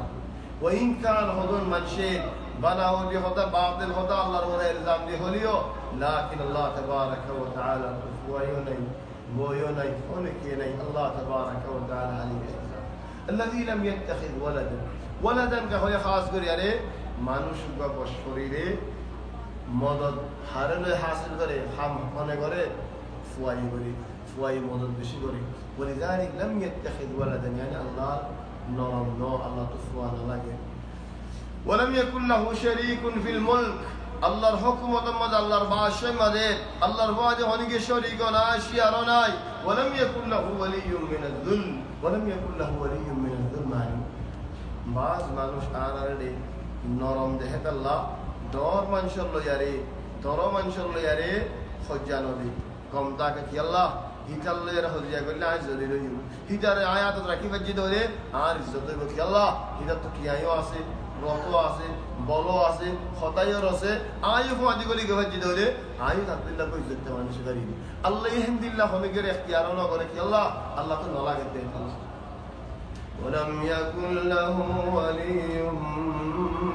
وإن كان هذون منشين بناو دي هذا باطل هذا الله رورا إلزام دي هليو لكن الله تبارك وتعالى فوا يوني بو يوني هونكيني الله تبارك وتعالى عليه الذي لم يتخذ ولدا كهو خاص كر يعني মানুষ বা বশরীরে মদদ হারালে হাসিল করে হাম মনে করে ফুয়াই মদদ বেশি করে ولذلك لم يتخذ ولدا يعني الله نرم نو الله تفوان لगे ولم يكن له شريك في الملك الله الحكم وضمد الله الباشا مده الله الواجه هنيك شريك ولا اشياء رناي ولم يكن له ولي من الذل يعني بعض মানুষ আনারে নরম দেহে আল্লাহ দর মানুষের লয়ারে দর মানুষের লয়ারে খজ্জা নবী কম তাকে কি আল্লাহ হিতাল লয়ারে খজ্জা করলে আজ যদি রইম হিতারে আয়াত রাখি বাজি ধরে আর ইজ্জত হইব কি আল্লাহ হিতা তো কি আয়ো আছে রত আছে বল আছে খতায়র আছে আয়ু ফাদি গলি গবাজি ধরে আয়ু আব্দুল্লাহ কই ইজ্জত মানুষ করি আল্লাহ ইহদিল্লাহ হমিগের ইখতিয়ার না করে কি আল্লাহ তো না লাগে ولم يكن له ولي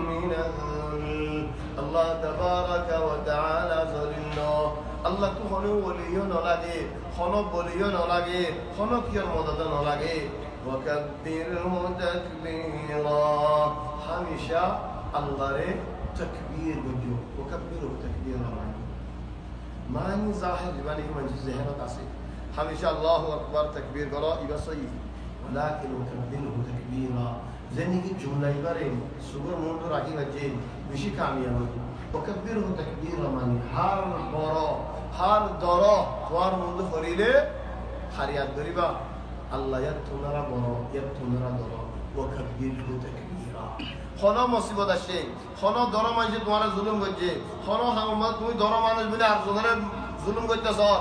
من الذل الله تبارك وتعالى ظلنا الله تخنو ولي نلاقي خنو ولي نلاقي خنو كير مدد نلاقي وكبره تكبيرا هميشه الله تكبير بجو وكبره تكبيرا معنى ظاهر جباني من ذهنك أصيل هميشه الله أكبر تكبير قراء يبقى صحيح ولكن وكبره تكبيرا زنيك جملة يبرين سوبر موندو راكي وجين بشي كاميان وكبره تكبيرا معنى هر دارا توار موندو فريلة حريات دريبا الله يتونرا برا يتونرا دارا وكبره تكبيرا خنا مصیبت است خنا دارا منش تومارا ظلم گوجه خنا همه توی دارا منش بینه ارزونه ظلم گوجه سال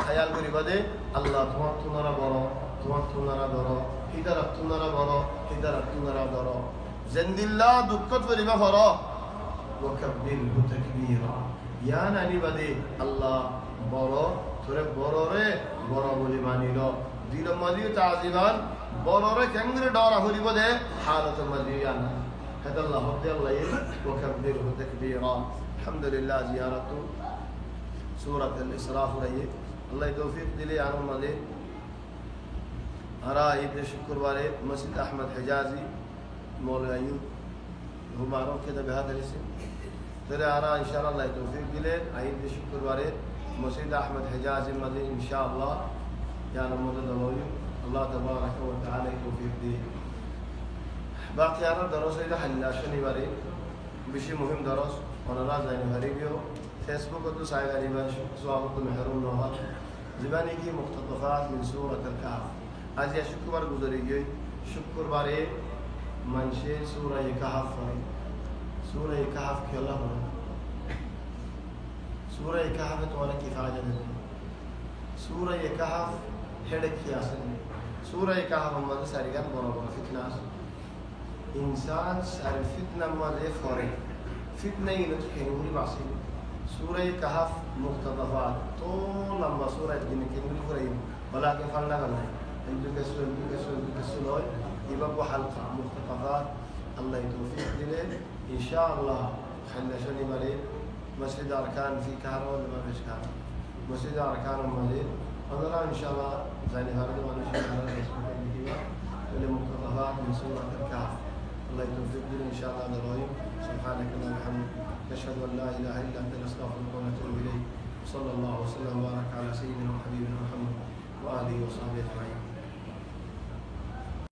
خیال کری بده الله تومار تونرا برا تومار تونرا دارا هیدرت تونرا برا هیدرت تونرا دارا زندالله دکت و ریبا فرا وكبره تكبيرا يعني أني بدي الله برا ترى برا برا بولي ماني لا دل مدي تعذيبان برا كنغر دارا هولي بده حالة مدي أنا هذا الله بدي الله وكبره تكبيرا الحمد لله زيارته سورة الإسراء رهي الله يتوفيق دلي عنهم مدي أرى عيد شكر والد مسجد أحمد حجازي مولى أيوب هو معروف كده بهذا الاسم ترى أرى إن شاء الله توفيق دليل عيد شكر وارد مسجد أحمد حجازي مدين إن شاء الله يعني مدد الله تبارك وتعالى توفيق دليل باقي أنا درس إذا حلا شني وارد بشيء مهم درس وأنا لازم يعني هريبيو فيسبوك تو سايد علينا سواء كل محروم نوها زباني کی مقتطفات من سورة الكهف از یا شکر گزاريږي شکر باره منشي سورة الكهف سورة الكهف کې الله سورة الكهف توانا کفایت ده سورة الكهف هډه کې اصل سورة الكهف هم ساريګان برابر فتنه انسان سر فتنه ماده فوري فتنه ينتهي بعصي سورة الكهف مقتطفات طول لما سورة الجن كنوري فريم ولكن فلنا غنى انتو كسلوي يبقوا حلقة مقتطفات الله يتوفيق دليل إن شاء الله حنا شني مليل مسجد أركان في كهرباء ولا ما فيش كهرباء مسجد أركان مليل ونرى إن شاء الله زين هذا ولا شيء هذا اسمه مقتطفات من سورة الكهف الله يتوفيق دليل إن شاء الله دلوي سبحانك اللهم وبحمدك نشهد أن لا إله إلا أنت نستغفرك ونتوب إليك صلى الله وسلم وبارك على سيدنا وحبيبنا محمد وآله وصحبه أجمعين